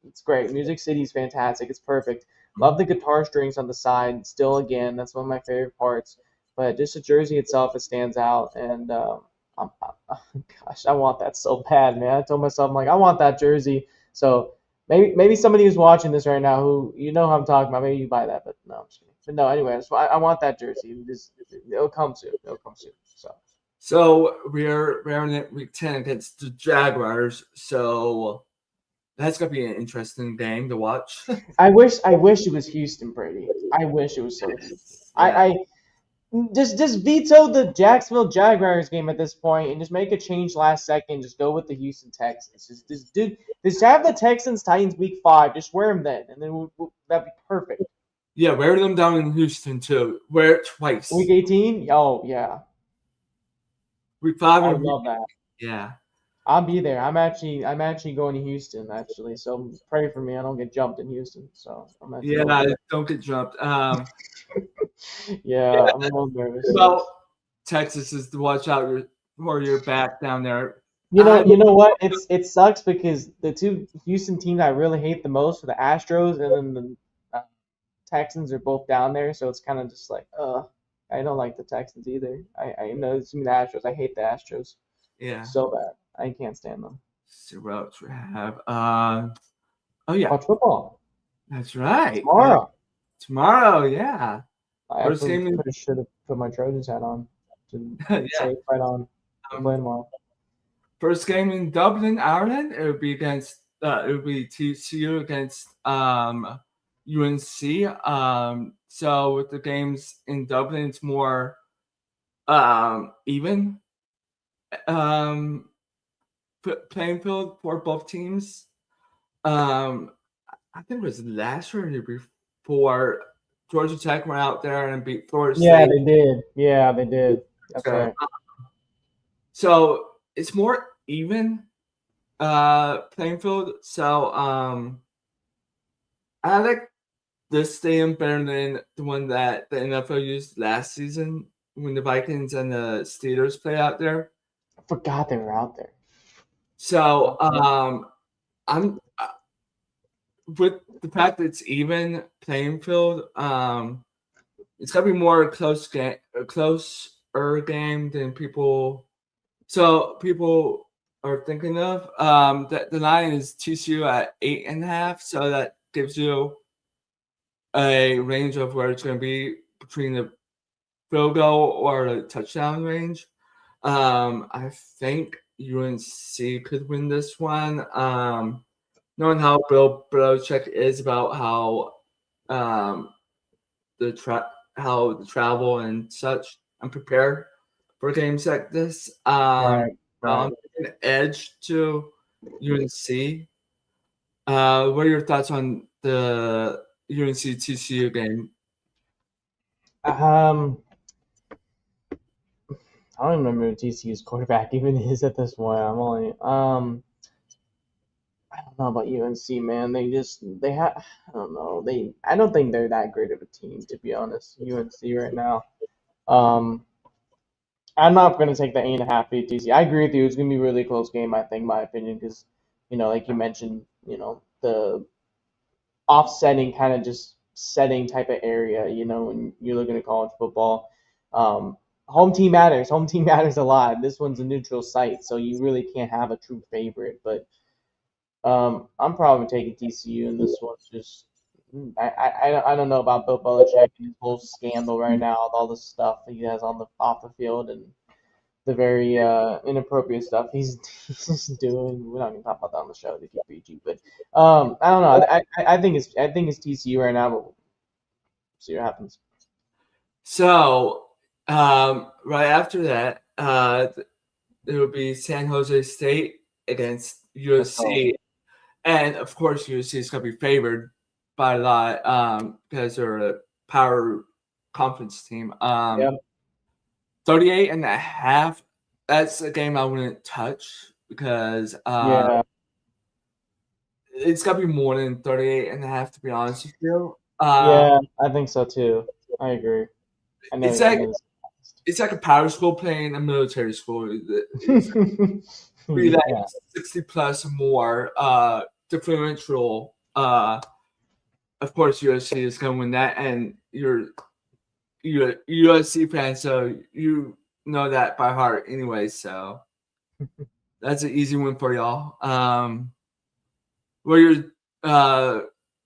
It's great. Music City's fantastic. It's perfect. Love the guitar strings on the side. Still, again, that's one of my favorite parts. But just the jersey itself, it stands out. And gosh, I want that so bad, man. I told myself, I'm like, I want that jersey. So maybe somebody who's watching this right now who who I'm talking about, maybe you buy that. But no, I'm just kidding. But no, anyway, I want that jersey. It'll come soon. So we're in week 10 against the Jaguars. So that's gonna be an interesting game to watch. I wish it was Houston, Brady. I wish it was so. I just veto the Jacksonville Jaguars game at this point and just make a change last second. Just go with the Houston Texans. Just have the Texans Titans week 5. Just wear them then, and then that'd be perfect. Yeah, wear them down in Houston too. Wear it twice. Week 18? Oh yeah. Week 5. I love that. Yeah. I'll be there. I'm actually going to Houston actually. So pray for me. I don't get jumped in Houston. So don't get jumped. Yeah, I'm a little nervous. Well, Texas is to watch out for your back down there. You know what? It sucks because the 2 Houston teams I really hate the most are the Astros and then the Texans are both down there. So it's kind of just like, I don't like the Texans either. I know it's the Astros. I hate the Astros. Yeah. So bad. I can't stand them. So what else we have? Watch football. That's right. Tomorrow, yeah. I should have put my Trojans hat on to say right on. Play tomorrow. First game in Dublin, Ireland. It would be TCU against UNC. So with the games in Dublin, it's more even playing field for both teams. I think it was last year or before Georgia Tech went out there and beat Florida State. Yeah, they did. Yeah, they did. That's right. So it's more even playing field. So I like this stadium better than the one that the NFL used last season when the Vikings and the Steelers played out there. I forgot they were out there. So I'm with the fact that it's even playing field. It's gonna be more a closer game than people. So people are thinking of. That the line is TCU at 8.5, so that gives you a range of where it's going to be between the field goal or the touchdown range. I think UNC could win this one. Knowing how Bill Belichick is about how the travel and such, I'm prepared for games like this. Right. I'm taking an edge to UNC. What are your thoughts on the UNC TCU game? I don't remember who TCU's quarterback even is at this point. I don't know about UNC, man. They have I don't know. I don't think they're that great of a team, to be honest. UNC right now. Um, I'm not gonna take the 8.5 beat TCU. I agree with you. It's gonna be a really close game, I think, my opinion, because like you mentioned, the offsetting kind of just setting type of area, when you're looking at college football. Home team matters. Home team matters a lot. This one's a neutral site, so you really can't have a true favorite. But I'm probably taking TCU in this one. Just I don't know about Bill Belichick and his whole scandal right now, with all the stuff that he has on the off the field and the very inappropriate stuff he's doing. We're not gonna talk about that on the show to keep PG, but I don't know. I think it's TCU right now, but we'll see what happens. So right after that, it will be San Jose State against USC, and of course USC is going to be favored by a lot because they're a power conference team. Yep. 38.5. That's a game I wouldn't touch because it's got to be more than 38.5, to be honest with you. Yeah, I think so too. I agree. It's like a power school playing a military school. Be like 60 plus more differential. Of course, USC is going to win that, and you're a USC fan, so you know that by heart anyway. So that's an easy win for y'all. What are your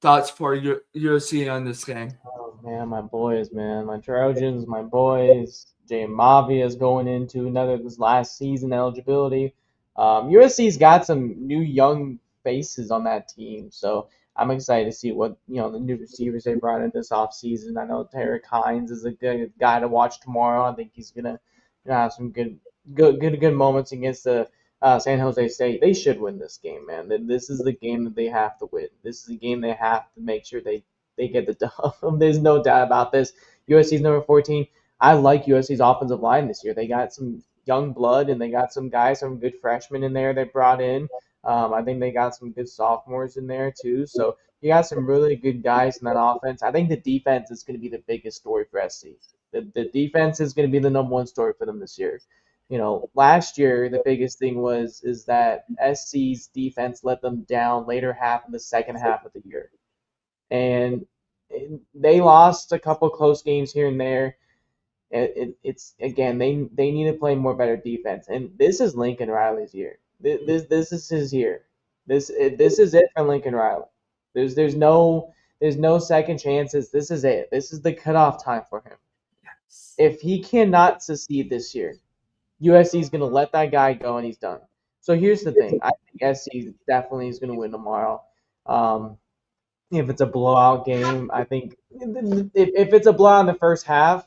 thoughts for USC on this game? Oh man, my boys, man, my Trojans, my boys. Jay Mavia is going into this last season eligibility. USC's got some new young faces on that team, so I'm excited to see what the new receivers they brought in this offseason. I know Tarek Hines is a good guy to watch tomorrow. I think he's gonna have some good moments against the San Jose State. They should win this game, man. This is the game that they have to win. This is the game they have to make sure they get the dub. There's no doubt about this. USC's number 14. I like USC's offensive line this year. They got some young blood, and they got some guys, some good freshmen in there they brought in. I think they got some good sophomores in there too. So you got some really good guys in that offense. I think the defense is going to be the biggest story for SC. The defense is going to be the number one story for them this year. Last year the biggest thing is that SC's defense let them down later half of the second half of the year, and they lost a couple close games here and there. It's again they need to play more better defense, and this is Lincoln Riley's year. This is his year. This is it for Lincoln Riley. There's no second chances. This is it. This is the cutoff time for him. If he cannot succeed this year, USC is going to let that guy go, and he's done. So here's the thing. I think SC definitely is going to win tomorrow. If it's a blowout game, I think if it's a blowout in the first half,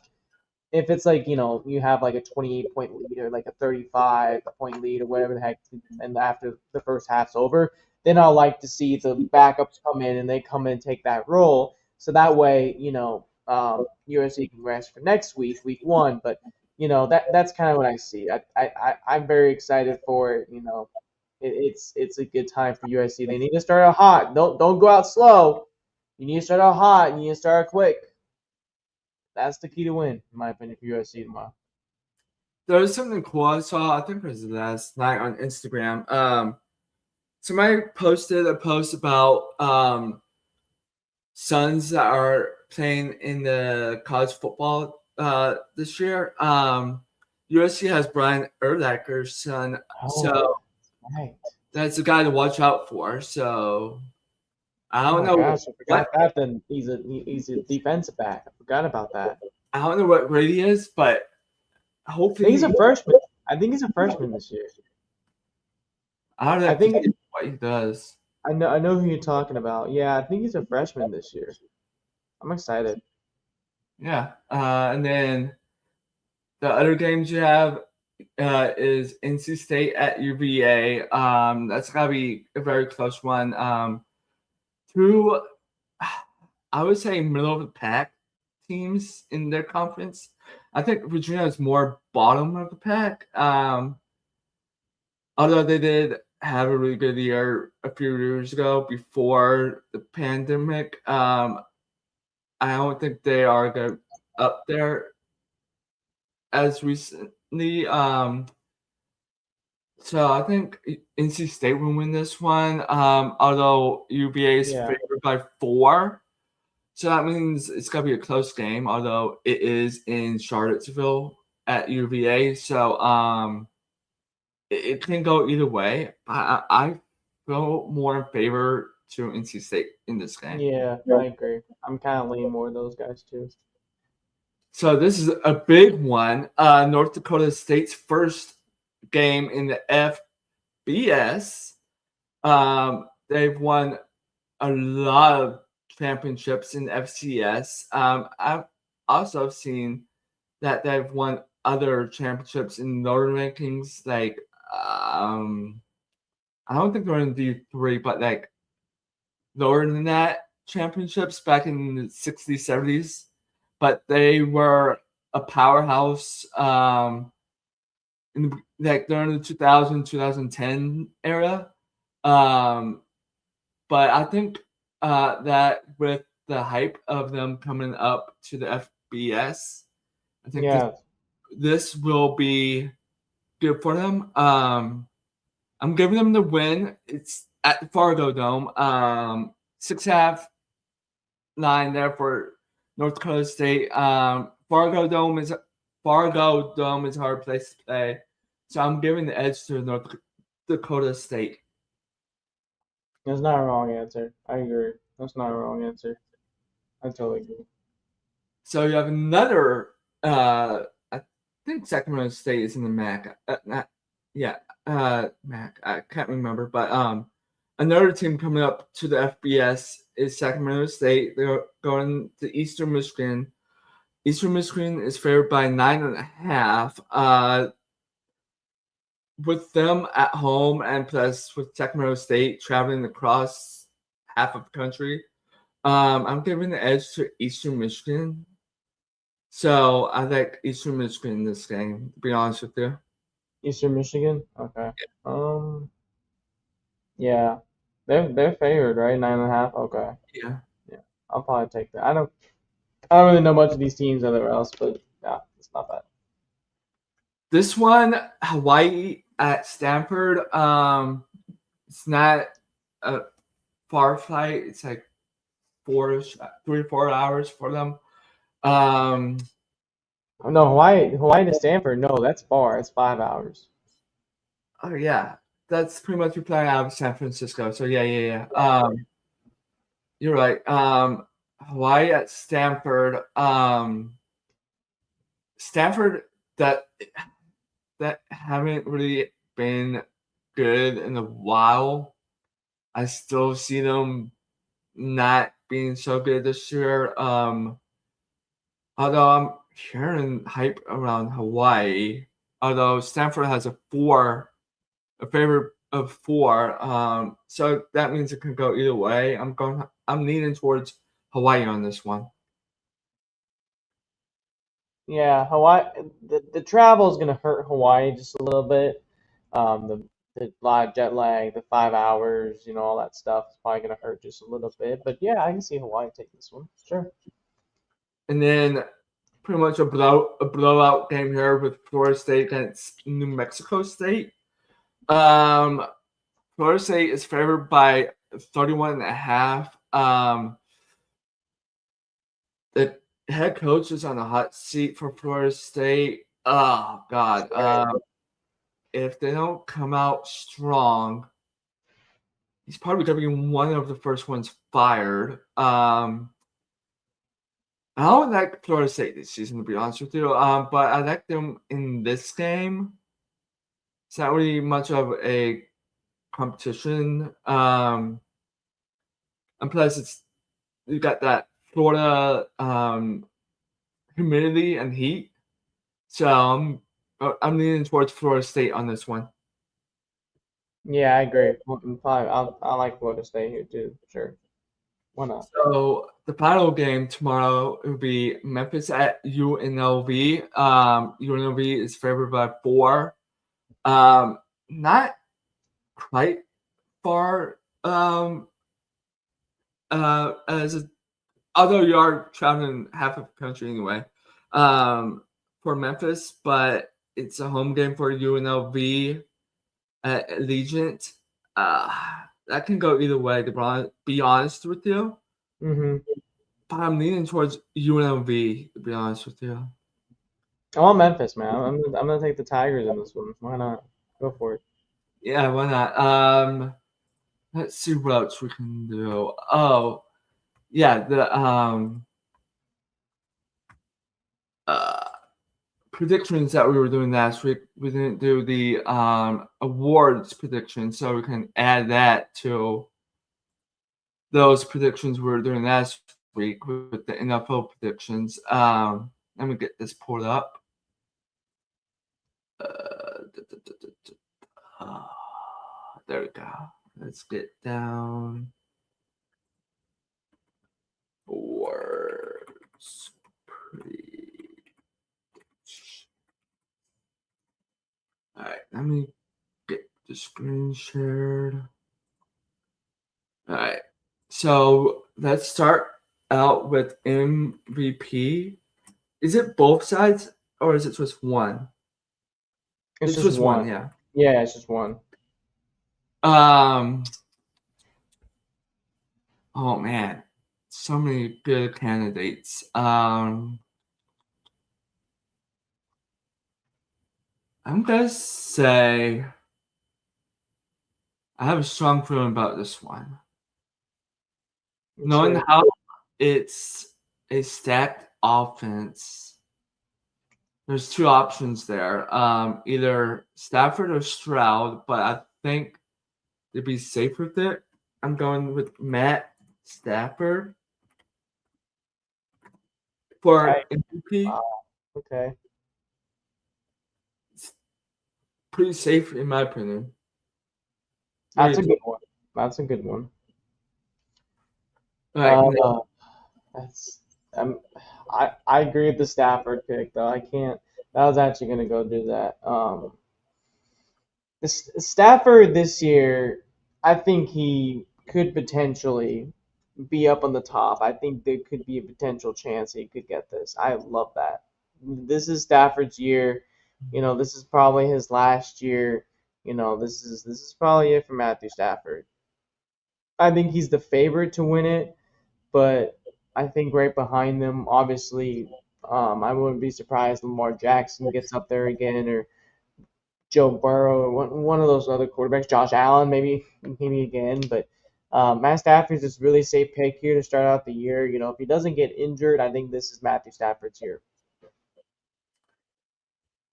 if it's like, you have like a 28-point lead or like a 35-point lead or whatever the heck, and after the first half's over, then I'll like to see the backups come in and they come in and take that role. So that way, USC can rest for next week, week 1. But, that's kind of what I see. I'm very excited for it. It's a good time for USC. They need to start out hot. Don't go out slow. You need to start out hot and you need to start out quick. That's the key to win, in my opinion, for USC tomorrow. There was something cool I saw, I think it was last night on Instagram. Somebody posted a post about sons that are playing in the college football this year. USC has Brian Urlacher's son, so that's a guy to watch out for. So I don't know. Gosh, I forgot that. Then he's a defensive back. I forgot about that. I don't know what grade he is, but I hopefully think he's a freshman. I think he's a freshman this year. I don't I have to think see what he does. I know who you're talking about. Yeah, I think he's a freshman this year. I'm excited. Yeah. And then the other games you have is NC State at UVA. That's gotta be a very close one. Two, I would say middle of the pack teams in their conference. I think Virginia is more bottom of the pack. Although they did have a really good year a few years ago before the pandemic. I don't think they are good up there as recently. So I think NC State will win this one. Although UVA is Yeah. favored by 4. So that means it's gonna be a close game, although it is in Charlottesville at UVA. So it can go either way. I feel more in favor to NC State in this game. Yeah, I agree. I'm kind of leaning more of those guys too. So this is a big one. North Dakota State's first game in the FBS. They've won a lot of championships in FCS. I've also seen that they've won other championships in Northern rankings. Like, I don't think they're in D3, but like lower than that championships back in the 60s, 70s. But they were a powerhouse in like during the 2010 era. But I think that with the hype of them coming up to the FBS, I think Yeah, this will be good for them. I'm giving them the win. It's at the Fargo Dome. 6.5, 9 there for North Dakota State. Fargo Dome is a hard place to play, so I'm giving the edge to North Dakota State. that's not a wrong answer. I agree. That's not a wrong answer. I totally agree. So you have another. I think Sacramento State is in the MAC. MAC. I can't remember, but another team coming up to the FBS is Sacramento State. They're going to Eastern Michigan. Eastern Michigan is favored by 9.5. With them at home and plus with Sacramento State traveling across half of the country, I'm giving the edge to Eastern Michigan. So I like Eastern Michigan in this game, to be honest with you. Eastern Michigan. Okay. Yeah, they're favored, right? 9.5. Okay. Yeah. Yeah, I'll probably take that. I don't really know much of these teams anywhere else, but yeah, it's not bad. This one, Hawaii at Stanford. It's not a far flight. It's like 3 or 4 hours for them. Oh, no, Hawaii to Stanford. No, that's far. It's 5 hours. Oh yeah, that's pretty much you're playing out of San Francisco. So yeah. You're right. Hawaii at Stanford. Stanford that haven't really been good in a while. I still see them not being so good this year. Although I'm hearing hype around Hawaii. Although Stanford has a favorite of 4. So that means it can go either way. I'm leaning towards Hawaii on this one. Yeah, Hawaii. The travel is gonna hurt Hawaii just a little bit. The lot of jet lag, the 5 hours, all that stuff is probably gonna hurt just a little bit. But yeah, I can see Hawaii take this one. Sure. And then pretty much a blowout game here with Florida State against New Mexico State. Florida State is favored by 31.5. The head coach is on the hot seat for Florida State. Oh God. If they don't come out strong, he's probably going to be one of the first ones fired. I don't like Florida State this season, to be honest with you. But I like them in this game. It's not really much of a competition. And plus, you got that Florida humidity and heat. So I'm leaning towards Florida State on this one. Yeah, I agree. I like Florida State here too. Sure, why not? So the final game tomorrow will be Memphis at UNLV. UNLV is favored by 4. Not quite far. Although you are traveling half of the country anyway. For Memphis, but it's a home game for UNLV at Allegiant. That can go either way, to be honest with you. Mm-hmm. But I'm leaning towards UNLV, to be honest with you. I want Memphis, man. I'm gonna take the Tigers in this one. Why not? Go for it. Yeah, why not? Let's see what else we can do. Oh, yeah, the predictions that we were doing last week. We didn't do the awards predictions, so we can add that to those predictions we were doing last week with the NFL predictions. Let me get this pulled up. There we go. Let's get down. Awards. All right, let me get the screen shared. All right, so let's start out with MVP. Is it both sides or is it just one? It's just one. Yeah. Yeah, it's just one. Oh man, so many good candidates. I'm gonna say I have a strong feeling about this one. Knowing how it's a stacked offense, there's 2 options there. Either Stafford or Stroud, but I think to be safe with it, I'm going with Matt Stafford for MVP. Wow. Okay. Pretty safe in my opinion. That's a good one. That's a good one. Right. I agree with the Stafford pick though. I can't. I was actually gonna go do that. The Stafford this year, I think he could potentially be up on the top. I think there could be a potential chance he could get this. I love that. This is Stafford's year. You know, this is probably his last year. You know, this is probably it for Matthew Stafford. I think he's the favorite to win it, but I think right behind them, obviously, I wouldn't be surprised Lamar Jackson gets up there again, or Joe Burrow, or one of those other quarterbacks, Josh Allen, maybe again. But Matt Stafford's just really safe pick here to start out the year. You know, if he doesn't get injured, I think this is Matthew Stafford's year.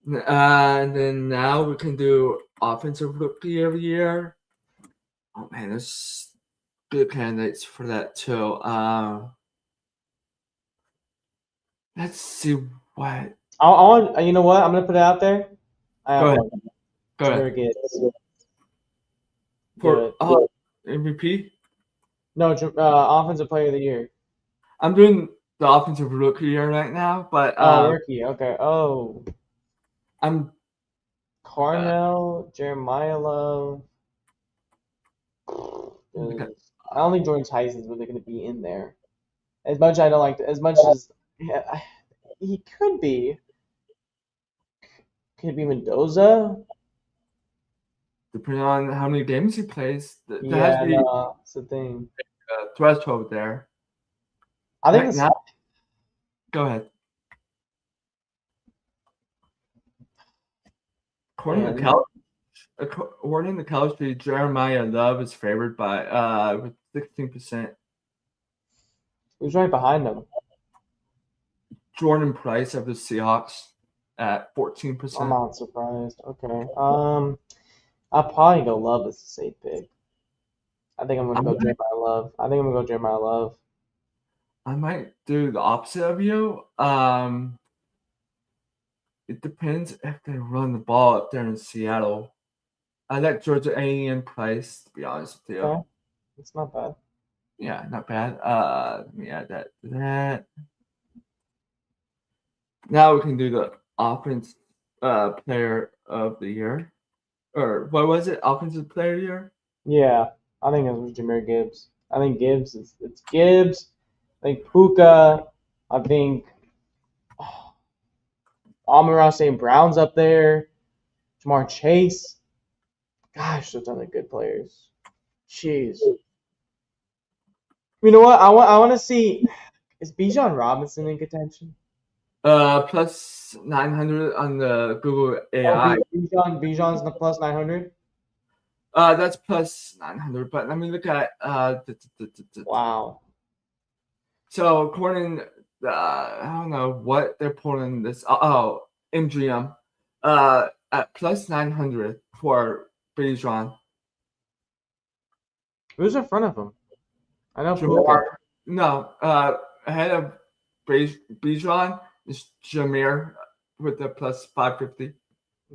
And then now we can do offensive rookie of the year. Oh man, there's good candidates for that too. Let's see what. You know what? I'm gonna put it out there. Go ahead. Go ahead. For MVP? No, offensive player of the year. I'm doing the offensive rookie year right now, but rookie. Okay. Oh, I'm Carnell, Jeremiah Love. I don't think Jordan Tyson's really going to be in there. As much I don't like, as much as he could be. Could it be Mendoza? Depending on how many games he plays, there has to be that's the thing. Threshold there. I think now. Go ahead. According to Calistry, Jeremiah Love is favored by with 16%. Who's right behind him? Jordan Price of the Seahawks at I'm 14%. not surprised. Okay. I'll probably go Love as a safe pick. I think I'm gonna I go might, Jeremiah Love. I think I'm gonna go Jeremiah Love. I might do the opposite of you. It depends if they run the ball up there in Seattle. I like Georgia A&M Price, to be honest with you. Okay, it's not bad. Yeah, not bad. Let me add that to that. Now we can do the offense player of the year. Or what was it? Offensive player of the year? Yeah, I think it was Jameer Gibbs. I think it's Gibbs. I think Puka. I think Amon-Ra St. Brown's up there. Jamar Chase. Gosh, there's other good players. Jeez. You know what? I want to see. Is Bijan Robinson in contention? Plus 900 on the Google Oh, AI. Bijan's the plus 900. That's plus 900, but let me look at Wow. So according, I don't know what they're pulling this. MGM, at plus 900 for Bijan. Who's in front of him? I know Puka. Jamar, no, ahead of Bijan is Jameer with the plus 550.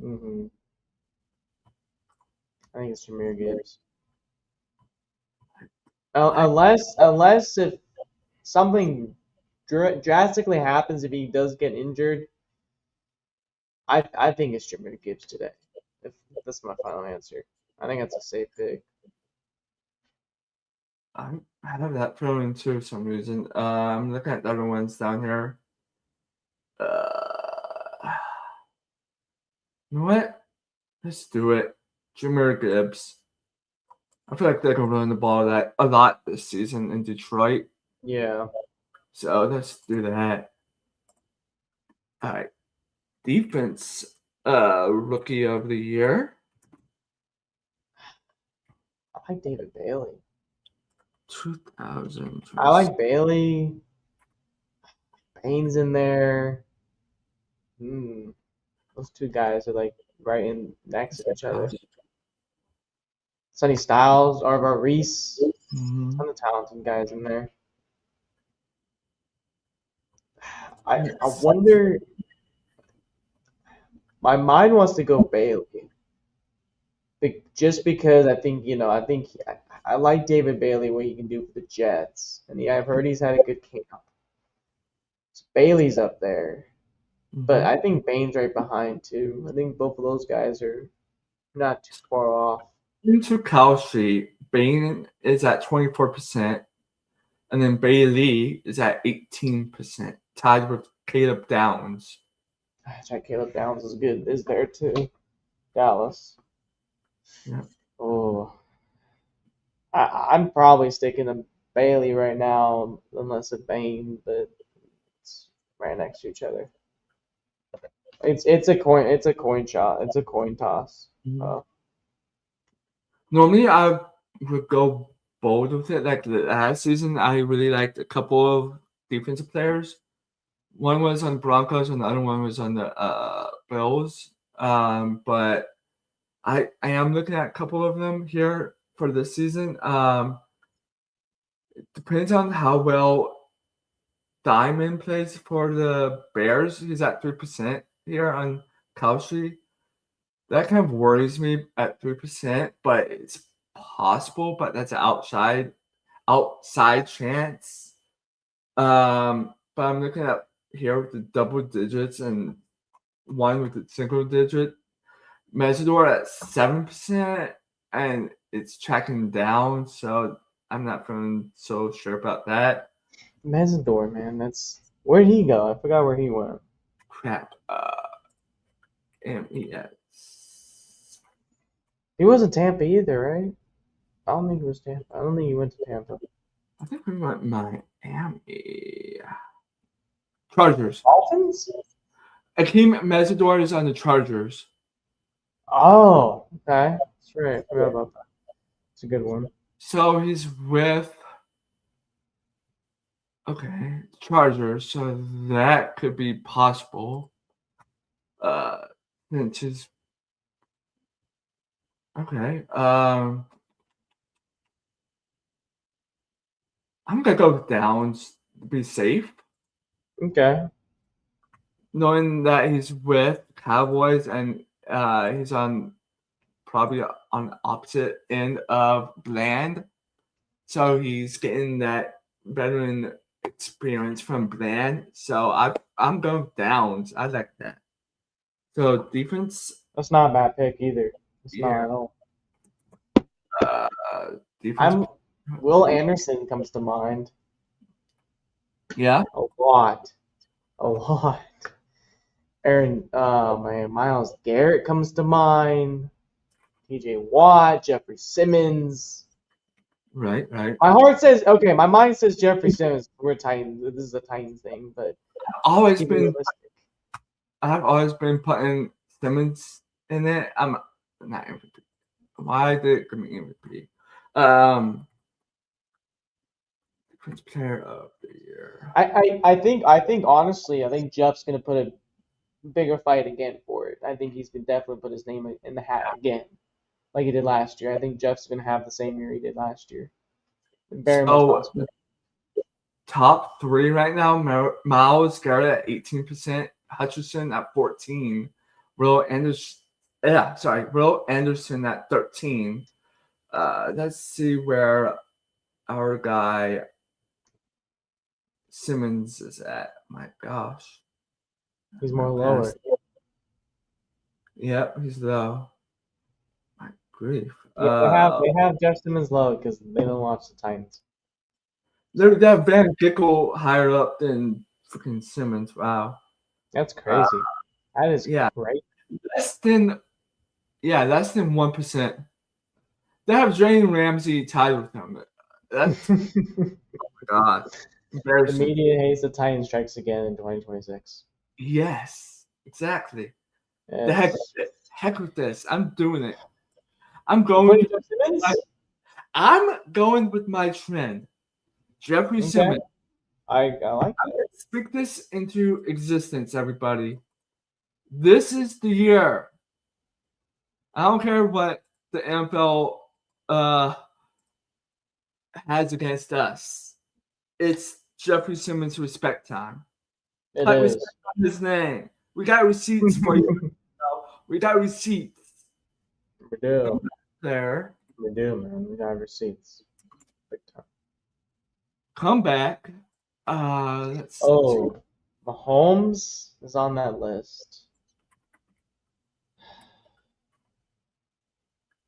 Mm-hmm. I think it's Jameer Gibbs. Unless if something drastically happens, if he does get injured, I think it's Jameer Gibbs today. If that's my final answer, I think that's a safe pick. I have that feeling too for some reason. I'm looking at the other ones down here. You know what? Let's do it. Jameer Gibbs. I feel like they can run the ball a lot this season in Detroit. Yeah. So let's do that. All right. Defense rookie of the year. I like David Bailey. 2000. I like Bailey. Bain's in there. Those two guys are like right in next to each other. Sonny Styles, Arvar Reese. Ton of talented guys in there. I wonder. My mind wants to go Bailey, just because I think I like David Bailey, what he can do for the Jets, and I've heard he's had a good camp. So Bailey's up there, but I think Bain's right behind too. I think both of those guys are not too far off. Into Kelsey, Bain is at 24%, and then Bailey is at 18%, tied with Caleb Downs. Caleb Downs is there too. Dallas. Yeah. Oh, I'm probably sticking to Bailey right now, unless it's Bain, but it's right next to each other. It's a coin shot. It's a coin toss. Normally, I would go bold with it. Like last season, I really liked a couple of defensive players. One was on Broncos, and the other one was on the Bills. But I am looking at a couple of them here for this season. It depends on how well Diamond plays for the Bears. He's at 3% here on Kelsey. That kind of worries me at 3%, but it's possible, but that's an outside chance. But I'm looking at here with the double digits and one with the single digit. Mesidor at 7%, and it's tracking down, so I'm not feeling so sure about that. Mesidor, man, where'd he go? I forgot where he went. Crap. MES. He wasn't Tampa either, right? I don't think he was Tampa. I don't think he went to Tampa. I think we went Miami. Chargers. Dolphins? Akeem Mesidor is on the Chargers. Oh, okay. That's right. I forgot about that. It's a good one. So he's with Okay, Chargers. So that could be possible. Since is okay. I'm gonna go with Downs to be safe, Okay. knowing that he's with Cowboys and he's on probably on the opposite end of Bland, so he's getting that veteran experience from Bland. So I'm going Downs. I like that. So defense, That's not a bad pick either. It's not yeah, at all. uh, defense, I'm Will Anderson comes to mind. yeah, A lot. A lot. Aaron, man, Miles Garrett comes to mind. TJ Watt, Jeffrey Simmons. right. My heart says, okay, my mind says Jeffrey Simmons. We're Titans. This is a Titans thing, but Always keep it been, realistic. I've always been putting Simmons in it. I'm not MVP. Why did it give me MVP? Defense player of the year. I think honestly, I think Jeff's gonna put a bigger fight again for it. I think he's gonna definitely put his name in the hat again, like he did last year. I think Jeff's gonna have the same year he did last year. Very much So possible. top three right now: Miles Garrett at 18%, Hutchinson at 14, Will Anderson. Yeah, sorry, Will Anderson at 13. Let's see where our guy Simmons is at. My gosh. He's more lower. Yep, he's low. My grief. Yeah, they have Jeff Simmons low because they don't watch the Titans. They got Van Gickle higher up than freaking Simmons. Wow. That's crazy. That is Yeah. great. Less than 1%. They have Jalen Ramsey tied with him. That's oh my god. The Embarrassing. media hates the Titans strikes again in 2026. Yes, exactly. Yes. The heck with this. I'm doing it. I'm Putting going Jeff Simmons? I'm going with my trend. Jeffrey Okay. Simmons. I like I'm that. gonna speak this into existence, everybody. This is the year. I don't care what the NFL has against us. It's Jeffrey Simmons respect time. It Put is. respect on his name. We got receipts for you. We got receipts. We do. There. We do, man. We got receipts. Big time. Comeback. Let's see. Oh, Mahomes is on that list.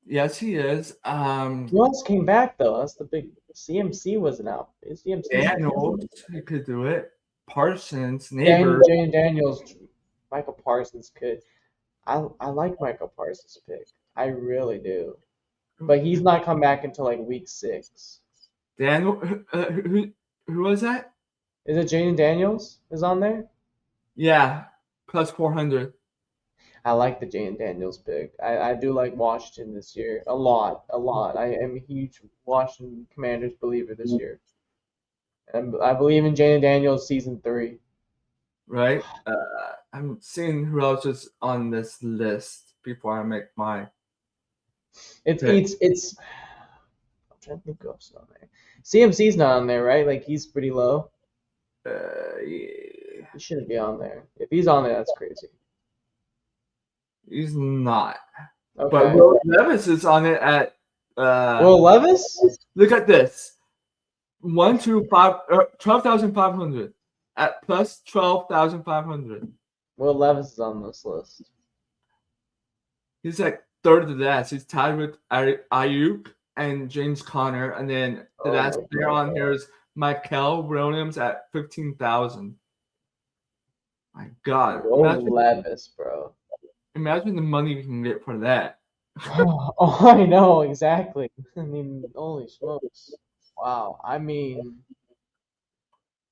Yes, he is. Who else came back though? That's the big. CMC wasn't out. CMC Daniels, he could do it. Parsons, neighbor. Jane Daniels, Michael Parsons could. I like Michael Parsons' pick. I really do. But he's not come back until like week 6. Daniel, who was that? Is it Jaden Daniels is on there? Yeah, plus 400. I like the Jaden Daniels pick. I do like Washington this year a lot. I am a huge Washington Commanders believer this year. And I believe in Jaden Daniels season 3. Right? I'm seeing who else is on this list before I make my. It's I'm trying to think who else is on there. CMC's not on there, right? Like he's pretty low. Yeah. He shouldn't be on there. If he's on there, that's crazy. He's not. Okay. But Will Levis is on it at. Will Levis? Look at this. 12,500 at plus 12,500. Will Levis is on this list. He's like third to that. He's tied with Ayuk and James Conner, and then the last player on here is Michael Williams at 15,000. My God, Will Levis, bro. Imagine the money we can get for that. Oh, I know exactly. I mean, holy smokes! Wow. I mean,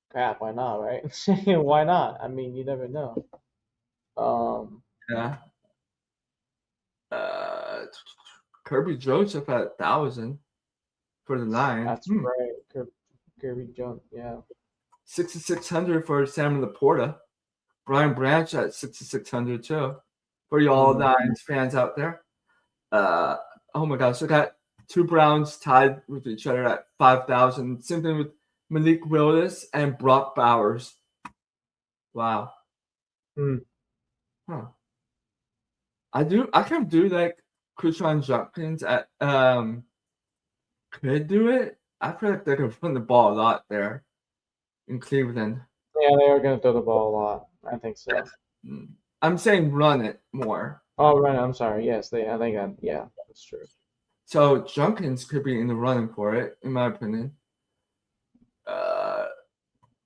crap. Why not, right? Why not? I mean, you never know. Yeah. Kirby Joseph at 1,000 for the Lions. That's right. Kirby Jones. Yeah. $6,600 for Sam Laporta. Brian Branch at $6,600 too. For you all Lions fans out there. Oh my gosh, I got two Browns tied with each other at 5,000. Same thing with Malik Willis and Brock Bowers. Wow. Huh. I kind of do like Krishan Jenkins at could do it. I feel like they could run the ball a lot there in Cleveland. Yeah, they are going to throw the ball a lot. I think so. I'm saying run it more. Oh, right. I'm sorry. Yes, yeah, that's true. So Jenkins could be in the running for it, in my opinion.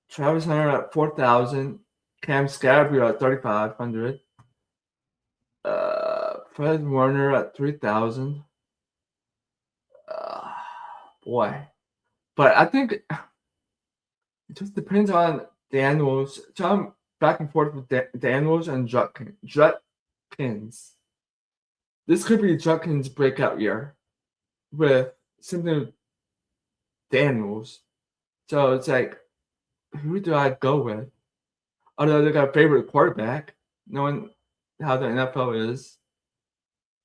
Travis Hunter at 4,000. Cam Scabry at 3,500. Fred Warner at 3,000. Boy. But I think it just depends on Daniels. So I'm back and forth with Daniels and Judkins. This could be Judkins' breakout year with something with Daniels. So it's like, who do I go with? Although they got a favorite quarterback, knowing how the NFL is,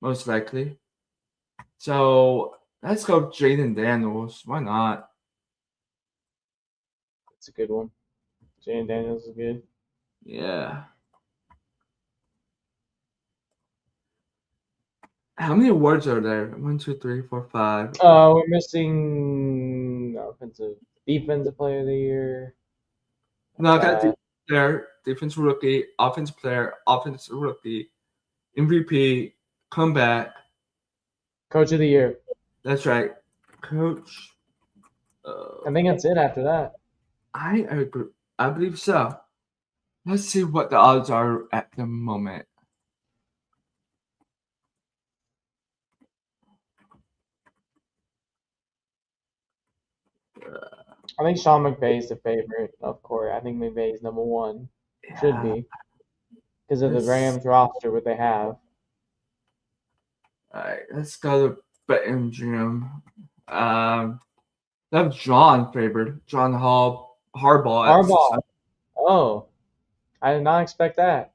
most likely. So let's go Jaden Daniels. Why not? That's a good one. Jaden Daniels is good. Yeah. How many awards are there? 1, 2, 3, 4, 5. We're missing defensive player of the year. No, I got defensive player, defensive rookie, offensive player, offensive rookie, MVP, comeback. Coach of the year. That's right. Coach. I think that's it after that. I agree. I believe so. Let's see what the odds are at the moment. I think Sean McVay is the favorite, of course. I think McVay is number one. Yeah. Should be. Because of the Rams roster, what they have. All right, let's go to BetMGM. They have John favored. John Harbaugh. Harbaugh. Oh, I did not expect that.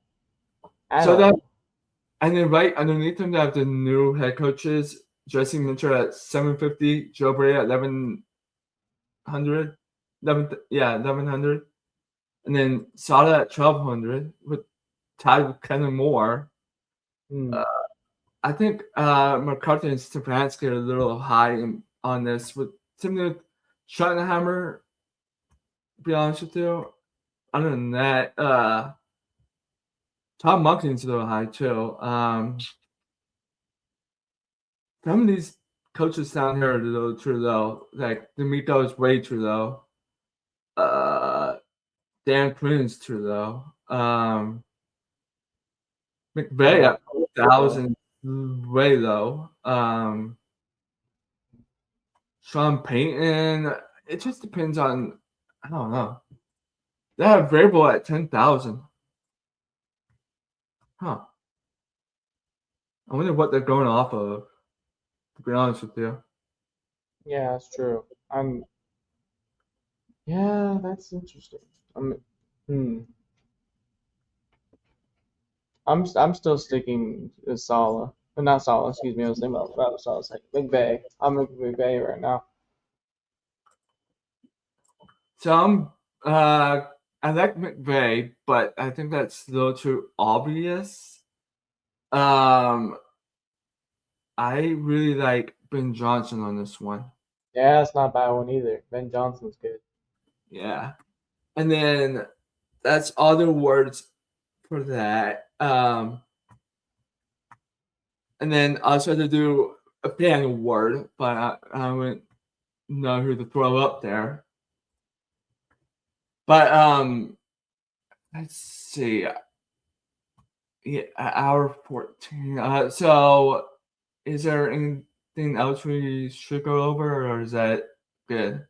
And then right underneath them, they have the new head coaches: Jesse Minter at 750, Joe Brady at 1,100, 1,100, and then Sada at 1,200, with tied with Kellen Moore. I think McCarthy and Stefanski are a little high on this, with something with Schottenheimer. To be honest with you, other than that, Tom Monken's a little high too. Some of these coaches down here are a little too low. Like D'Amico is way too low. Dan Quinn's too low. McVay at 4,000, way low. Sean Payton. It just depends on. I don't know. They have Vrabel at 10,000. Huh. I wonder what they're going off of, to be honest with you. Yeah, that's true. Yeah, that's interesting. I'm still sticking with Saleh. But not Saleh, excuse me. I was thinking about Saleh. McVay. I'm with McVay right now. So I like McVay, but I think that's a little too obvious. I really like Ben Johnson on this one. Yeah, it's not a bad one either. Ben Johnson's good. Yeah. And then that's all the awards for that. And then I also had to do a fan award, but I wouldn't know who to throw up there. But let's see. Yeah, hour 14. So is there anything else we should go over, or is that good?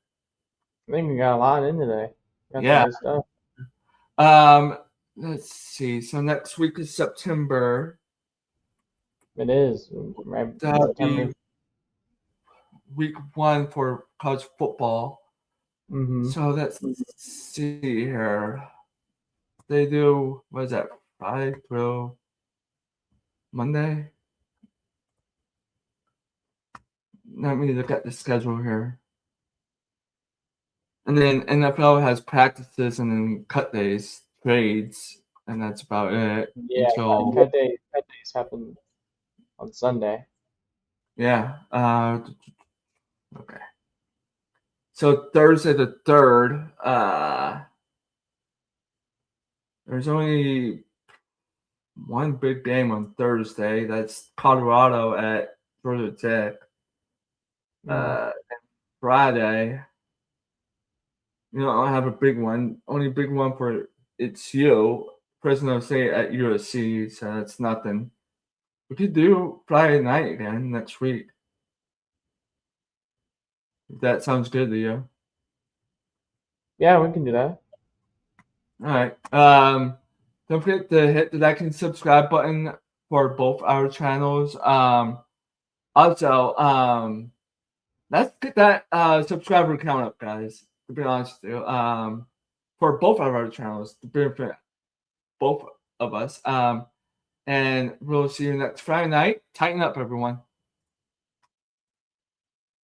I think we got a lot in today. Got Yeah. some good stuff. Let's see. So next week is September. It is. Right. September. Week 1 for college football. Mm-hmm. So let's see here. They do, what is that, Friday through Monday? Let me look at the schedule here. And then NFL has practices and then cut days, trades, and that's about it. Yeah, cut days happen on Sunday. Yeah. Okay. So Thursday the 3rd, there's only one big game on Thursday. That's Colorado at Georgia Tech. And Friday, you know, I have a big one. Only big one for it's you, Fresno State at USC. So that's nothing. We could do Friday night again next week. If that sounds good to you. Yeah, we can do that. All right. Don't forget to hit the like and subscribe button for both our channels. Also, let's get that subscriber count up, guys. To be honest with you, for both of our channels, to benefit both of us. And we'll see you next Friday night. Tighten up, everyone.